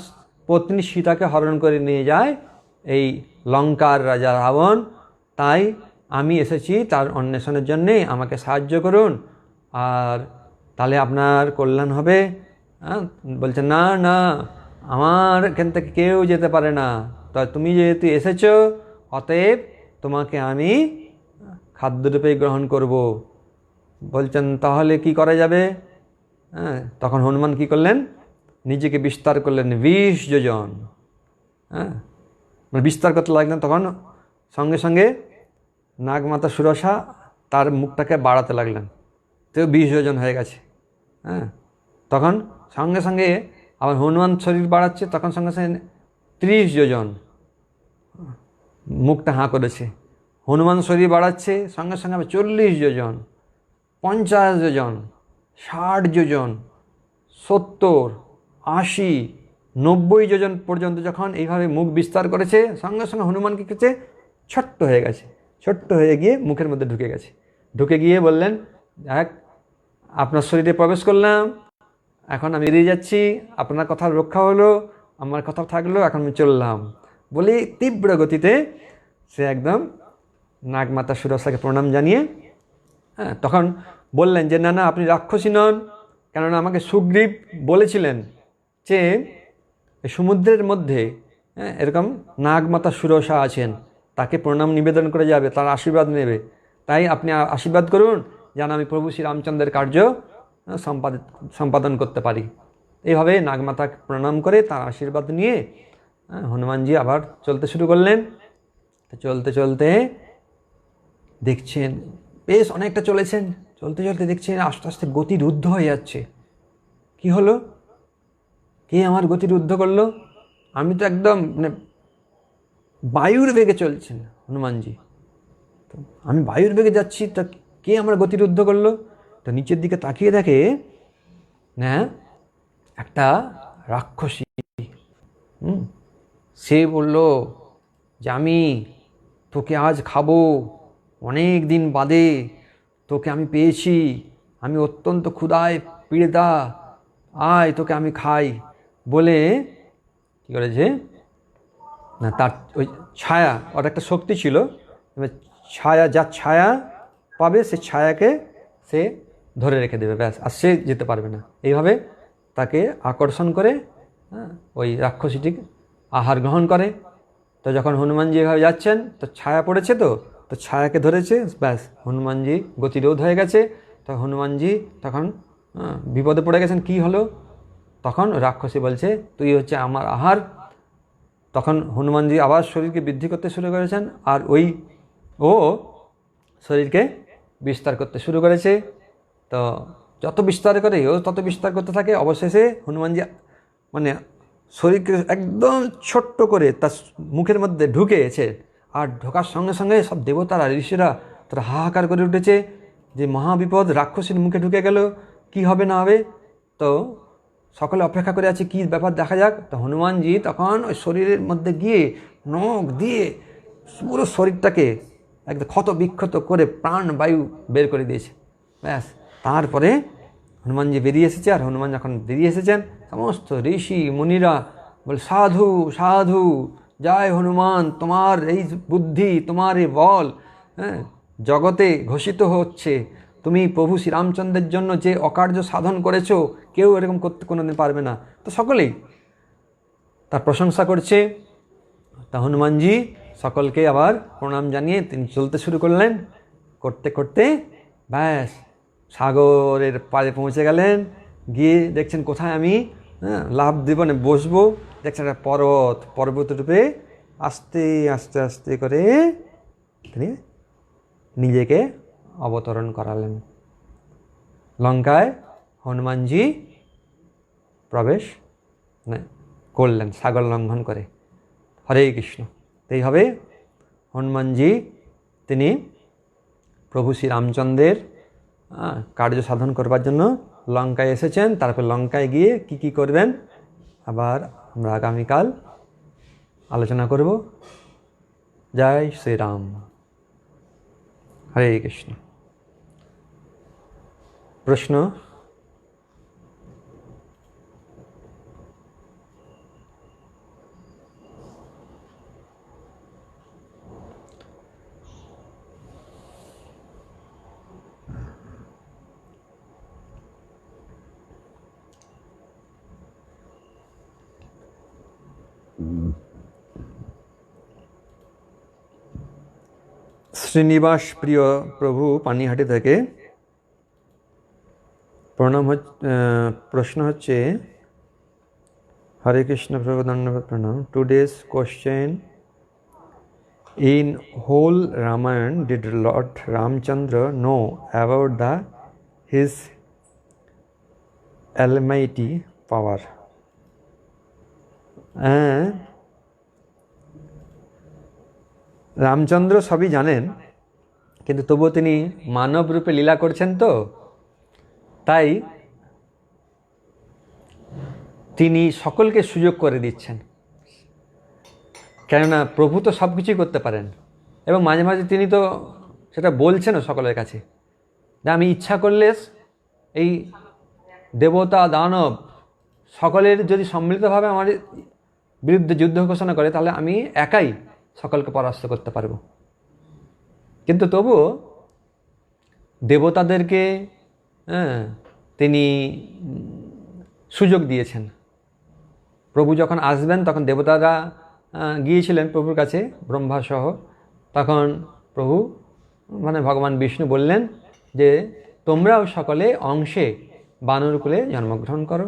পত্নী সীতাকে হরণ করে নিয়ে যায় এই লঙ্কার রাজা রাবণ। তাই আমি এসেছি তার অন্বেষণের জন্যে, আমাকে সাহায্য করুন, আর তাহলে আপনার কল্যাণ হবে। বলছে না না, আমার এখান থেকে কেউ যেতে পারে না, তা তুমি যেহেতু এসেছো অতএব তোমাকে আমি খাদ্যরূপে গ্রহণ করব। বলছেন তাহলে কি করা যাবে? তখন হনুমান কি করলেন? নিজেকে বিস্তার করলেন 20 যোজন। মানে বিস্তার করতে লাগলেন। তখন সঙ্গে সঙ্গে নাগমাতা সুরসা তার মুখটাকে বাড়াতে লাগলেন, তো 20 যোজন হয়ে গেছে। তখন সঙ্গে সঙ্গে আবার হনুমান শরীর বাড়াচ্ছে, তখন সঙ্গে সঙ্গে 30 যোজন মুখটা হাঁ করেছে। হনুমান শরীর বাড়াচ্ছে, সঙ্গে সঙ্গে আবার 40 যোজন, 50 যোজন, 60 যোজন, 70, 80, 90 যোজন পর্যন্ত যখন এইভাবে মুখ বিস্তার করেছে, সঙ্গে সঙ্গে হনুমান কি করছে? ছোট্ট হয়ে গেছে। ছোট্ট হয়ে গিয়ে মুখের মধ্যে ঢুকে গেছে। ঢুকে গিয়ে বললেন, এক আপনার শরীরে প্রবেশ করলাম, এখন আমি বেরিয়ে যাচ্ছি, আপনার কথা রক্ষা হলো, আমার কথা থাকলো, এখন আমি চললাম বলে তীব্র গতিতে সে একদম নাগমাতা সুরসাকে প্রণাম জানিয়ে তখন বললেন যে না না, আপনি রাক্ষসী নন। কেননা আমাকে সুগ্রীব বলেছিলেন যে সমুদ্রের মধ্যে এরকম নাগমাতা সুরসা আছেন, তাকে প্রণাম নিবেদন করে যাবে, তার আশীর্বাদ নেবে। তাই আপনি আশীর্বাদ করুন যেন আমি প্রভু শ্রী রামচন্দ্রের কার্য সম্পাদন করতে পারি। এইভাবে নাগমাতা প্রণাম করে তার আশীর্বাদ নিয়ে হনুমানজি আবার চলতে শুরু করলেন। চলতে চলতে দেখছেন বেশ অনেকটা চলেছেন, চলতে চলতে দেখছেন আস্তে আস্তে গতিরুদ্ধ হয়ে যাচ্ছে। কি হলো? কে আমার গতিরুদ্ধ করলো? আমি তো একদম মানে বায়ুর বেগে চলছেন হনুমানজি, তো আমি বায়ুর বেগে যাচ্ছি, তা কে আমার গতিরুদ্ধ করলো? তো নিচের দিকে তাকিয়ে দেখে না একটা রাক্ষসী। সে বলল যে আমি তোকে আজ খাবো, অনেক দিন বাদে তোকে আমি পেয়েছি, আমি অত্যন্ত ক্ষুধায় পীড়িতা, আয় তোকে আমি খাই বলে কী করেছে না, তার ওই ছায়া, ওর একটা শক্তি ছিল, ছায়া, যার ছায়া পাবে সে ছায়াকে সে ধরে রেখে দেবে, ব্যাস, আর সে যেতে পারবে না। এইভাবে তাকে আকর্ষণ করে ওই রাক্ষসীটি আহার গ্রহণ করে। তো যখন হনুমানজি এভাবে যাচ্ছেন, তো ছায়া পড়েছে, তো ছায়াকে ধরেছে, ব্যাস হনুমানজি গতিরোধ হয়ে গেছে। তো হনুমানজি তখন বিপদে পড়ে গেছেন। কি হলো? তখন রাক্ষসী বলছে তুই হচ্ছে আমার আহার। তখন হনুমানজি আবার শরীরকে বৃদ্ধি করতে শুরু করেছেন, আর ও শরীরকে বিস্তার করতে শুরু করেছে। তো যত বিস্তার করে ও তত বিস্তার করতে থাকে। অবশেষে হনুমানজি মানে শরীরকে একদম ছোট্ট করে তার মুখের মধ্যে ঢুকেছে, আর ঢোকার সঙ্গে সঙ্গে সব দেবতারা ঋষিরা তারা হাহাকার করে উঠেছে যে মহাবিপদ, রাক্ষসীর মুখে ঢুকে গেল, কি হবে না হবে। তো সকলে অপেক্ষা করে আছে কি ব্যাপার, দেখা যাক। তো হনুমানজি তখন ওই শরীরের মধ্যে গিয়ে নখ দিয়ে পুরো শরীরটাকে একদম ক্ষত বিক্ষত করে প্রাণ বায়ু বের করে দিয়েছে, ব্যাস। তারপরে হনুমানজি বেরিয়ে এসেছে। আর হনুমান যখন বেরিয়ে এসেছেন, সমস্ত ঋষি মুনিরা বলে সাধু সাধু, জয় হনুমান, তোমার এই বুদ্ধি, তোমার এই বল জগতে ঘোষিত হচ্ছে। তুমি প্রভু শ্রীরামচন্দ্রের জন্য যে অকার্য সাধন করেছো, কেউ এরকম করতে কোনোদিন পারবে না। তো সকলেই তার প্রশংসা করছে। তা হনুমানজি সকলকে আবার প্রণাম জানিয়ে তিনি চলতে শুরু করলেন। করতে করতে ব্যাস সাগরের পাড়ে পৌঁছে গেলেন। গিয়ে দেখছেন কোথায় আমি লাভ দেব না বসবো, দেখছেন একটা পর্বত রূপে আস্তে আস্তে আস্তে করে তিনি নিজেকে অবতরণ করালেন। লঙ্কায় হনুমানজি প্রবেশ করলেন সাগর লঙ্ঘন করে। হরে কৃষ্ণ। এইভাবে হনুমানজি তিনি প্রভু শ্রী রামচন্দ্রের কার্য সাধন করবার জন্য লঙ্কায় এসেছেন। তারপর লঙ্কায় গিয়ে কি করবেন আবার আমরা আগামীকাল আলোচনা করব। জয় শ্রীরাম। হরে কৃষ্ণ। প্রশ্ন? শ্রীনিবাস প্রিয় প্রভু পানিহাটি থেকে প্রণাম। প্রশ্ন হচ্ছে, হরে কৃষ্ণ প্রভু, ধন্যবাদ, প্রণাম। Today's question: in whole Ramayana did lord Ramchandra know about the his almighty power? Ramchandra সবই জানেন, কিন্তু তবুও তিনি মানব রূপে লীলা করছেন, তো তাই তিনি সকলকে সুযোগ করে দিচ্ছেন। কেননা প্রভু তো সব কিছুই করতে পারেন, এবং মাঝে মাঝে তিনি তো সেটা বলছেনও সকলের কাছে যে আমি ইচ্ছা করলে এই দেবতা দানব সকলের যদি সম্মিলিতভাবে আমার বিরুদ্ধে যুদ্ধ ঘোষণা করে, তাহলে আমি একাই সকলকে পরাস্ত করতে পারবো। কিন্তু তবুও দেবতাদেরকে তিনি সুযোগ দিয়েছেন। প্রভু যখন আসবেন তখন দেবতারা গিয়েছিলেন প্রভুর কাছে ব্রহ্মাসহ। তখন প্রভু ভগবান বিষ্ণু বললেন যে তোমরাও সকলে অংশে বানরকুলে জন্মগ্রহণ করো,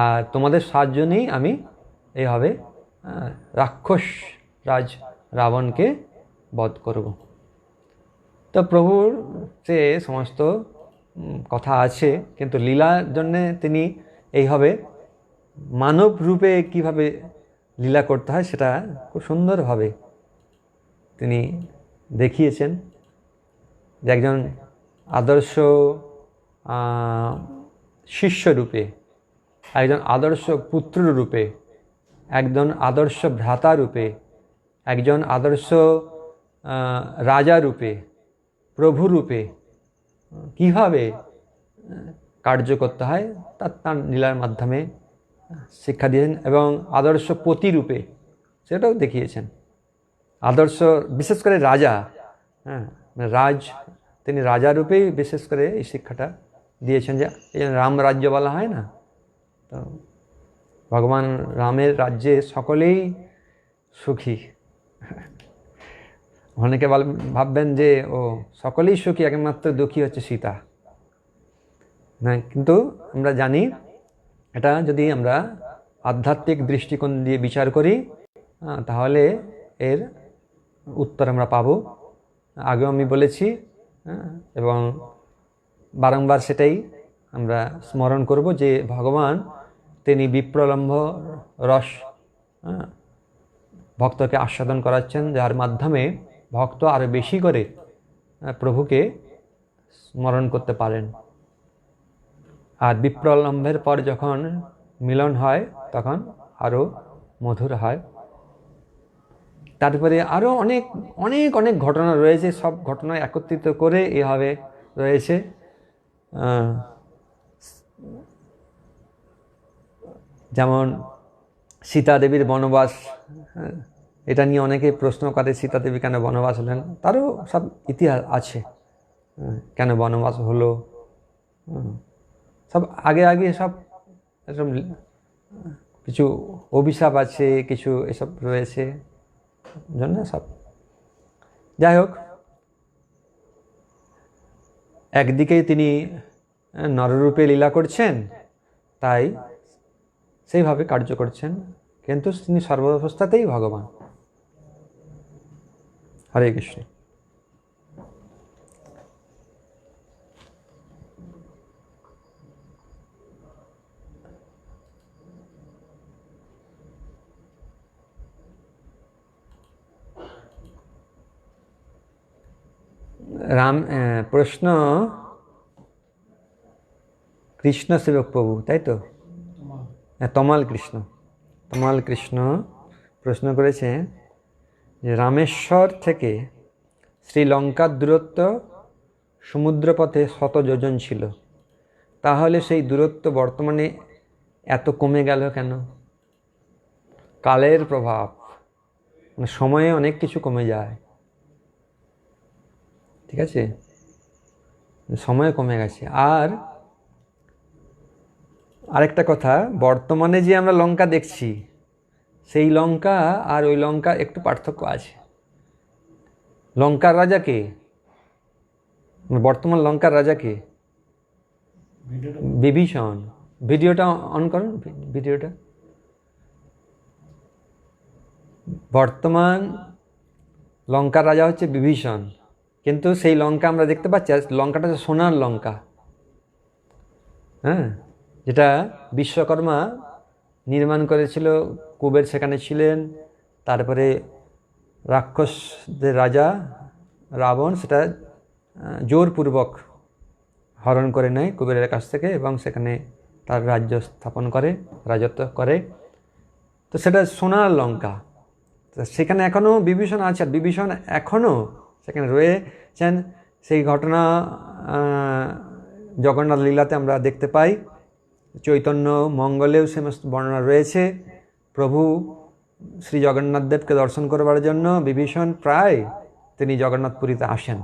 আর তোমাদের সাহায্যেই আমি এইভাবে রাক্ষস রাজ রাবণকে বধ করব। তো প্রভুর যে সমস্ত কথা আছে, কিন্তু লীলার জন্যে তিনি এইভাবে মানব রূপে কিভাবে লীলা করতে হয় সেটা খুব সুন্দরভাবে তিনি দেখিয়েছেন। যে একজন আদর্শ শিষ্য রূপে, একজন আদর্শ পুত্র রূপে, একজন আদর্শ ভ্রাতা রূপে, একজন আদর্শ রাজা রূপে, প্রভু রূপে কীভাবে কার্য করতে হয় তার লীলার মাধ্যমে শিক্ষা দিয়েছেন, এবং আদর্শ পতি রূপে সেটাও দেখিয়েছেন। আদর্শ বিশেষ করে রাজা, তিনি রাজা রূপেই বিশেষ করে এই শিক্ষাটা দিয়েছেন। যে এই রাম রাজ্য বলা হয় না, তো ভগবান রামের রাজ্যে সকলেই সুখী। অনেকে ভাববেন যে সকলেই সুখী, একমাত্র দুঃখী হচ্ছে সীতা। না, কিন্তু আমরা জানি এটা যদি আমরা আধ্যাত্মিক দৃষ্টিকোণ দিয়ে বিচার করি তাহলে এর উত্তর আমরা পাব। আগেও আমি বলেছি এবং বারংবার সেটাই আমরা স্মরণ করব যে ভগবান তিনি বিপ্রলম্ভ রস ভক্তকে আস্বাদন করাচ্ছেন, যার মাধ্যমে ভক্ত আরও বেশি করে প্রভুকে স্মরণ করতে পারেন। আর বিপ্রলম্ভের পর যখন মিলন হয় তখন আরও মধুর হয়। তারপরে আরও অনেক অনেক অনেক ঘটনা রয়েছে, সব ঘটনা একত্রিত করে এভাবে রয়েছে। যেমন সীতা দেবীর বনবাস, এটা নিয়ে অনেকে প্রশ্ন করে সীতা দেবী কেন বনবাস হলেন, তারও সব ইতিহাস আছে, কেন বনবাস হলো, সব আগে সব এসব কিছু অভিশাপ আছে, কিছু এসব রয়েছে জন্য সব। যাই হোক, একদিকেই তিনি নররূপে লীলা করছেন, তাই সেইভাবে কার্য করছেন, কিন্তু তিনি সর্বাবস্থাতেই ভগবান। হরে কৃষ্ণ। রাম প্রশ্ন কৃষ্ণ সেবক প্রভু, তাই তো? হ্যাঁ, তমাল কৃষ্ণ প্রশ্ন করেছে যে রামেশ্বর থেকে শ্রীলঙ্কার দূরত্ব সমুদ্রপথে 100 যোজন ছিল, তাহলে সেই দূরত্ব বর্তমানে এত কমে গেল কেন? কালের প্রভাব, মানে সময়ে অনেক কিছু কমে যায়, ঠিক আছে, সময় কমে গেছে। আর আরেকটা কথা, বর্তমানে যে আমরা লঙ্কা দেখছি সেই লঙ্কা আর ওই লঙ্কা একটু পার্থক্য আছে। লঙ্কার রাজা কে? বর্তমান লঙ্কার রাজা কে? বিভীষণ। ভিডিওটা অন করুন, ভিডিওটা। বর্তমান লঙ্কার রাজা হচ্ছে বিভীষণ, কিন্তু সেই লঙ্কা আমরা দেখতে পাচ্ছি, লঙ্কাটা হচ্ছে সোনার লঙ্কা, হ্যাঁ, যেটা বিশ্বকর্মা নির্মাণ করেছিল, কুবের সেখানে ছিলেন। তারপরে রাক্ষসদের রাজা রাবণ সেটা জোরপূর্বক হরণ করে নেয় কুবেরের কাছ থেকে এবং সেখানে তার রাজ্য স্থাপন করে, রাজত্ব করে। তো সেটা সোনার লঙ্কা, তো সেখানে এখনও বিভীষণ আছে, আর বিভীষণ এখনও সেখানে রয়েছেন। সেই ঘটনা জগন্নাথ লীলাতে আমরা দেখতে পাই, চৈতন্য মঙ্গলেও সমস্ত বর্ণনা রয়েছে। প্রভু শ্রী জগন্নাথ দেবকে দর্শন করবার জন্য বিভীষণ প্রায় তিনি জগন্নাথপুরীতে আসেন,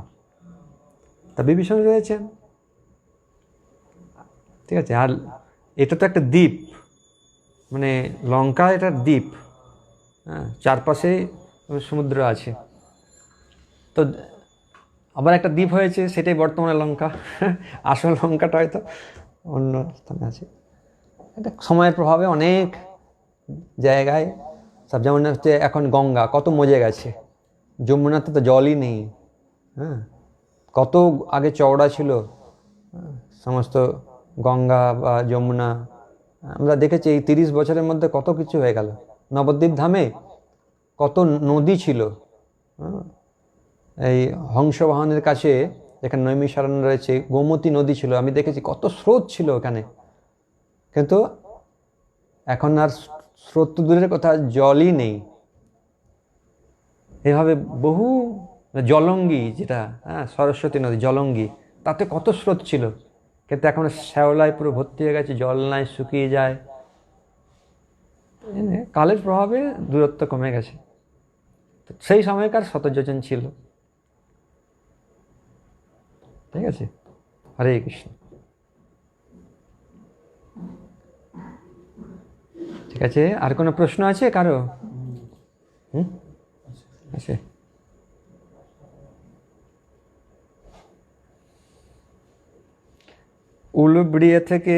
তা বিভীষণ রয়েছেন, ঠিক আছে। আর এটা তো একটা দ্বীপ, মানে লঙ্কা এটা দ্বীপ, হ্যাঁ, চারপাশে সমুদ্র আছে। তো আবার একটা দ্বীপ হয়েছে, সেটাই বর্তমানে লঙ্কা। আসল লঙ্কাটা হয়তো অন্য স্থানে আছে। এটা সময়ের প্রভাবে অনেক জায়গায় সব, যেমন হচ্ছে এখন গঙ্গা কত মজে গেছে, যমুনাতে তো জলই নেই, হ্যাঁ, কত আগে চওড়া ছিল সমস্ত গঙ্গা বা যমুনা। আমরা দেখেছি এই 30 বছরের মধ্যে কত কিছু হয়ে গেল। নবদ্বীপ ধামে কত নদী ছিল, এই হংসবাহনের কাছে যেখানে নৈমিষারণ্য রয়েছে, গোমতী নদী ছিল, আমি দেখেছি কত স্রোত ছিল ওখানে, কিন্তু এখন আর স্রোত দূরের কথা, জলই নেই। এভাবে বহু, জলঙ্গি যেটা, হ্যাঁ, সরস্বতী নদী জলঙ্গি, তাতে কত স্রোত ছিল, কিন্তু এখন শ্যাওলায় পুরো ভর্তি হয়ে গেছে, জল নাই, শুকিয়ে যায়। কালের প্রভাবে দূরত্ব কমে গেছে। সেই সময়কার 100 যোজন ছিল, ঠিক আছে। হরে কৃষ্ণ। ঠিক আছে, আর কোনো প্রশ্ন আছে কারো? আছে। উলুবড়িয়া থেকে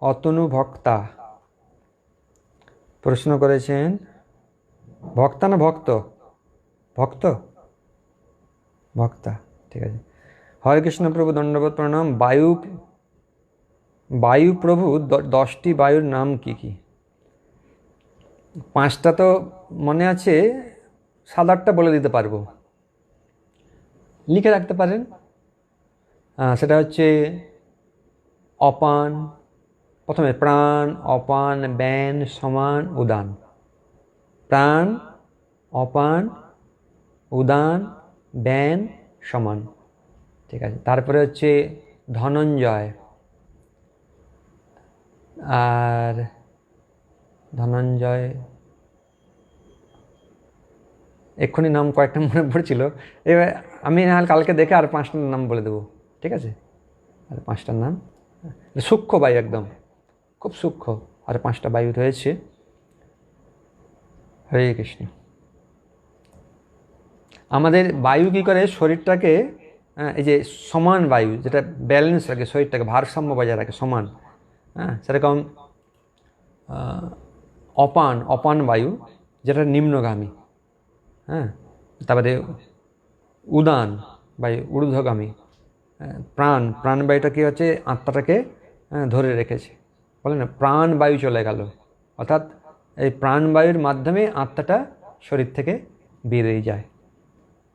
অতনু ভক্তা প্রশ্ন করেছেন, ভক্তা না ভক্ত? ভক্ত, ভক্তা, ঠিক আছে। হরে কৃষ্ণ প্রভু, দণ্ডবোধ প্রণাম। বায়ু প্রভু 10টি বায়ুর নাম কি কি? 5টা তো মনে আছে, 7-8টা বলে দিতে পারবো, লিখে রাখতে পারেন। সেটা হচ্ছে অপান, প্রথমে প্রাণ, অপান, ব্যান, সমান, উদান। প্রাণ, অপান, উদান, ব্যান, সমান, ঠিক আছে। তারপরে হচ্ছে ধনঞ্জয়, আর ধনঞ্জয় এক্ষুনি নাম কয়েকটা মনে পড়ছিল, এবার আমি কালকে দেখে আর 5টার নাম বলে দেবো, ঠিক আছে। আর 5টার নাম সূক্ষ্ম বায়ু, একদম খুব সূক্ষ্ম, আর 5টা বায়ু রয়েছে। হরে কৃষ্ণ। আমাদের বায়ু কী করে শরীরটাকে, এই যে সমান বায়ু, যেটা ব্যালেন্স রাখে শরীরটাকে, ভারসাম্য বজায় রাখে, সমান, হ্যাঁ, সেরকম অপান বায়ু যেটা নিম্নগামী, হ্যাঁ। তারপরে উদান বায়ু ঊর্ধ্বগামী। প্রাণবায়ুটা কী হচ্ছে, আত্মাটাকে ধরে রেখেছে, বলে না প্রাণবায়ু চলে গেল, অর্থাৎ এই প্রাণবায়ুর মাধ্যমে আত্মাটা শরীর থেকে বেরিয়ে যায়,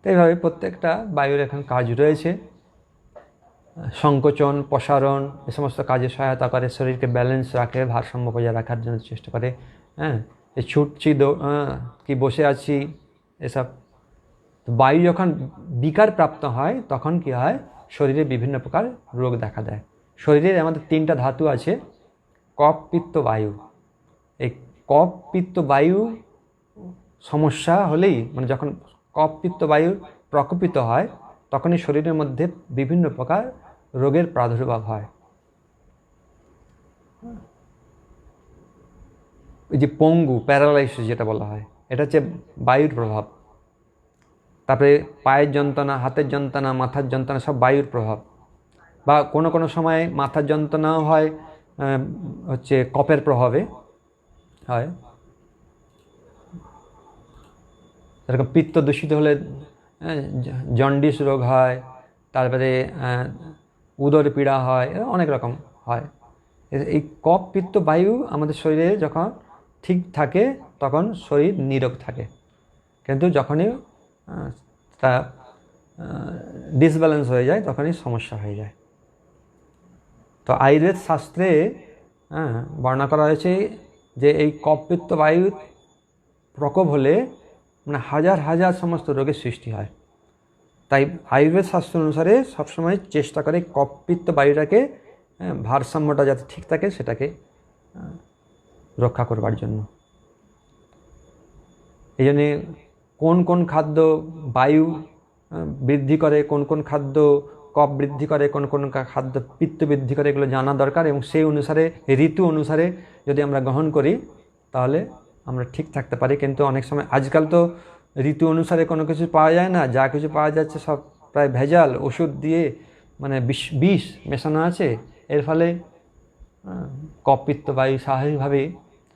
তো এইভাবে প্রত্যেকটা বায়ুর এখন কাজ রয়েছে। সংকোচন, প্রসারণ এ সমস্ত কাজে সহায়তা করে, শরীরকে ব্যালেন্স রাখে, ভারসাম্য বজায় রাখার জন্য চেষ্টা করে। হ্যাঁ, এই ছুটছি কি বসে আছি এসব। বায়ু যখন বিকার প্রাপ্ত হয় তখন কি হয়, শরীরে বিভিন্ন প্রকার রোগ দেখা দেয়। শরীরে আমাদের 3টা ধাতু আছে, কফ, পিত্ত, বায়ু। এই কফ, পিত্ত, বায়ু সমস্যা হলেই, মানে যখন কফ, পিত্ত, বায়ু প্রকোপিত হয় তখনই শরীরের মধ্যে বিভিন্ন প্রকার রোগের প্রাদুর্ভাব হয়। এই যে পঙ্গু, প্যারালাইসিস যেটা বলা হয়, এটা হচ্ছে বায়ুর প্রভাব। তারপরে পায়ের যন্ত্রণা, হাতের যন্ত্রণা, মাথার যন্ত্রণা সব বায়ুর প্রভাব। বা কোনো কোনো সময় মাথার যন্ত্রণাও হয় হচ্ছে কফের প্রভাবে হয়। এরকম পিত্ত দূষিত হলে জন্ডিস রোগ হয়, তারপরে উদর পীড়া হয়, অনেক রকম হয়। এই কফ, পিত্ত, বায়ু আমাদের শরীরে যখন ঠিক থাকে তখন শরীর নিরোগ থাকে, কিন্তু যখনই তা ডিসব্যালেন্স হয়ে যায় তখনই সমস্যা হয়ে যায়। তো আয়ুর্বেদ শাস্ত্রে বর্ণনা করা হয়েছে যে এই কফ, পিত্ত, বায়ু প্রকোপ হলে মানে হাজার হাজার সমস্ত রোগের সৃষ্টি হয়। তাই আয়ুর্বেদ শাস্ত্র অনুসারে সবসময় চেষ্টা করে কফ, পিত্ত, বায়ুটাকে ভারসাম্যটা যাতে ঠিক থাকে সেটাকে রক্ষা করবার জন্য। এই জন্যে কোন কোন খাদ্য বায়ু বৃদ্ধি করে, কোন কোন খাদ্য কফ বৃদ্ধি করে, কোন কোন খাদ্য পিত্ত বৃদ্ধি করে, এগুলো জানা দরকার। এবং সেই অনুসারে ঋতু অনুসারে যদি আমরা গ্রহণ করি তাহলে আমরা ঠিক থাকতে পারি। কিন্তু অনেক সময় আজকাল তো ঋতু অনুসারে কোনো কিছু পাওয়া যায় না, যা কিছু পাওয়া যাচ্ছে সব প্রায় ভেজাল ওষুধ দিয়ে, মানে বিষ মেশানো আছে। এর ফলে কফ, পিত্ত, বায়ু স্বাভাবিকভাবেই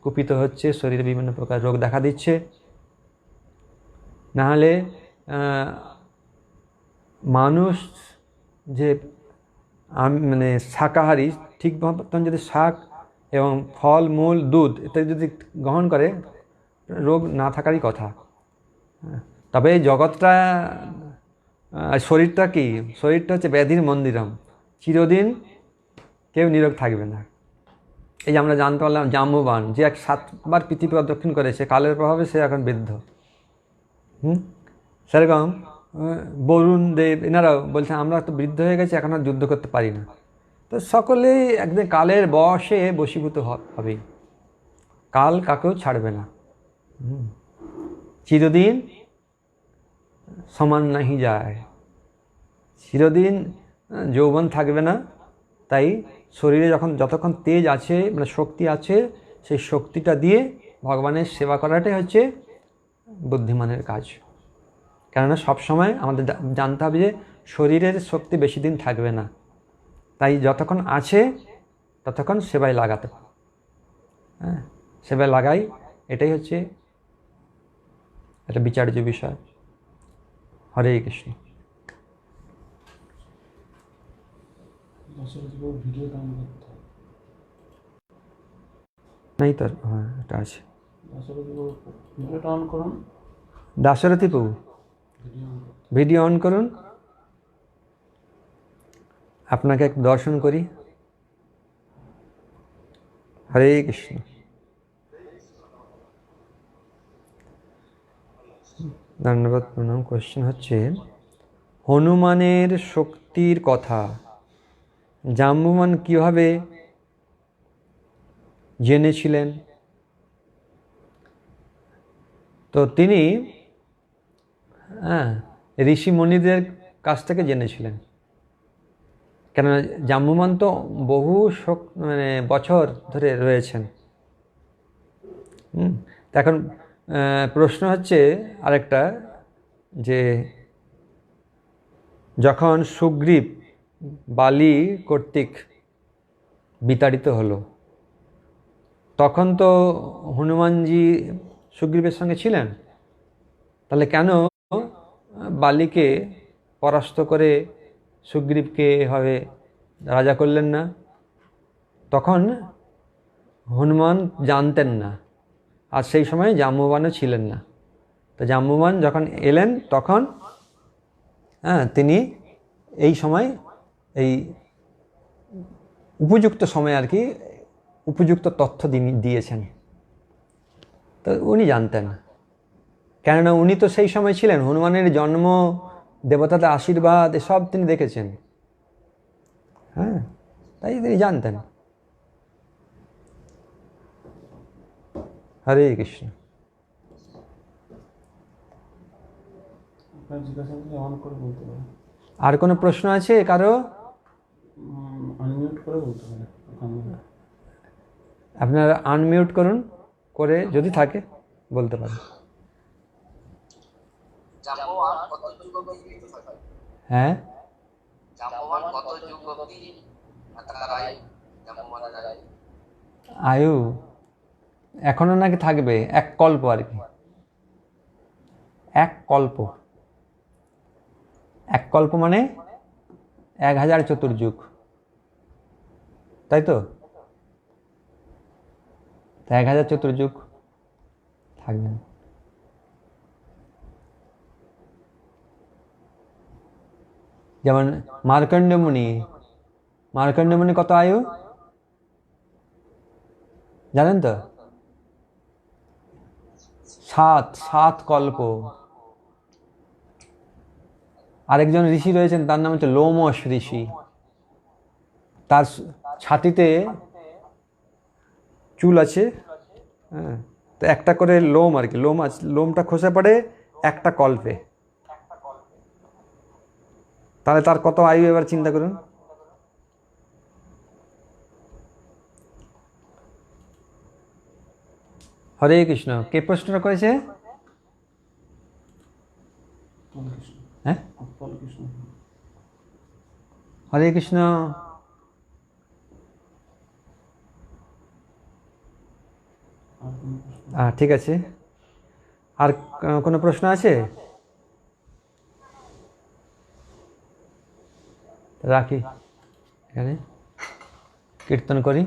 কুপিত হচ্ছে, শরীরে বিভিন্ন প্রকার রোগ দেখা দিচ্ছে। নাহলে মানুষ যে মানে শাকাহারী, ঠিক মতন যদি শাক এবং ফল মূল, দুধ ইত্যাদি যদি গ্রহণ করে, রোগ না থাকারই কথা। তবে এই জগৎটা, শরীরটা কি, শরীরটা হচ্ছে ব্যাধির মন্দিরম, চিরদিন কেউ নিরোগ থাকবে না। এই যে আমরা জানতে পারলাম জাম্বুবান, যে 7বার পৃথিবী প্রদক্ষিণ করেছে, কালের প্রভাবে সে এখন বৃদ্ধ। সেরকম বরুণ দেব এনারাও বলছে আমরা তো বৃদ্ধ হয়ে গেছি, এখন আর যুদ্ধ করতে পারি না। তো সকলেই একদিন কালের বশে বশীভূত হবেই, কাল কাকেও ছাড়বে না। চিরদিন সমান নাহি যায়, চিরদিন যৌবন থাকবে না। তাই শরীরে যতক্ষণ তেজ আছে, মানে শক্তি আছে, সেই শক্তিটা দিয়ে ভগবানের সেবা করাটাই হচ্ছে বুদ্ধিমানের কাজ। কেননা সবসময় আমাদের জানতে হবে যে শরীরের শক্তি বেশি দিন থাকবে না, তাই যতক্ষণ আছে ততক্ষণ সেবায় লাগাতে, সেবায় লাগাই, এটাই হচ্ছে একটা বিচার্য বিষয়। হরে কৃষ্ণ। নাই তো, হ্যাঁ এটা আছে। দাশরথী প্রভু ভিডিও অন করুন, আপনাকে এক দর্শন করি। হরে কৃষ্ণ। ধন্যবাদ, প্রণাম। কোয়েশ্চেন হচ্ছে, হনুমানের শক্তির কথা জাম্বুবান কিভাবে জেনেছিলেন? তো তিনি ঋষি মুনিদের কাছ থেকে জেনেছিলেন। কেননা জাম্বুবান তো বহু মানে বছর ধরে রয়েছেন। এখন প্রশ্ন হচ্ছে আরেকটা, যে যখন সুগ্রীব বালি কর্তৃক বিতাড়িত হলো, তখন তো হনুমানজি সুগ্রীবের সঙ্গে ছিলেন, তাহলে কেন বালিকে পরাস্ত করে সুগ্রীবকে এভাবে রাজা করলেন না? তখন হনুমান জানতেন না, আর সেই সময় জাম্বুবানও ছিলেন না। তো জাম্বুবান যখন এলেন তখন হ্যাঁ, তিনি এই সময়, এই উপযুক্ত সময়ে আর কি উপযুক্ত তথ্য দিয়েছেন। তো উনি জানতেন, কেননা উনি তো সেই সময় ছিলেন, হনুমানের জন্ম, দেবতাদের আশীর্বাদ এসব তিনি দেখেছেন। হ্যাঁ, তাই তিনি জানতেন। হরে কৃষ্ণ। আর কোনো প্রশ্ন আছে কারো? আপনারা আনমিউট করুন, করে যদি থাকে বলতে পারেন। হ্যাঁ, আয়ু এখনো নাকি থাকবে, এক কল্প আর কি, এক কল্প। এক কল্প মানে 1000 চতুর্যুগ, তাই তো? 1000 চতুর্যুগ থাকবেন। যেমন মার্কণ্ড মুনি কত আয়ু জানেন তো? 7 কল্প। আরেকজন ঋষি রয়েছেন, তার নাম হচ্ছে লোমশ ঋষি। তার ছাতিতে চুল আছে, হ্যাঁ, তো একটা করে লোম আর কি, লোমটা খসে পড়ে একটা কল্পে। তাহলে তার কত আয়ু এবার চিন্তা করুন। হরে কৃষ্ণ। কে প্রশ্নটা করেছে? হ্যাঁ, হরে কৃষ্ণ। ঠিক আছে, আর কোনো প্রশ্ন আছে? রাখি এখানে, কীর্তন করি।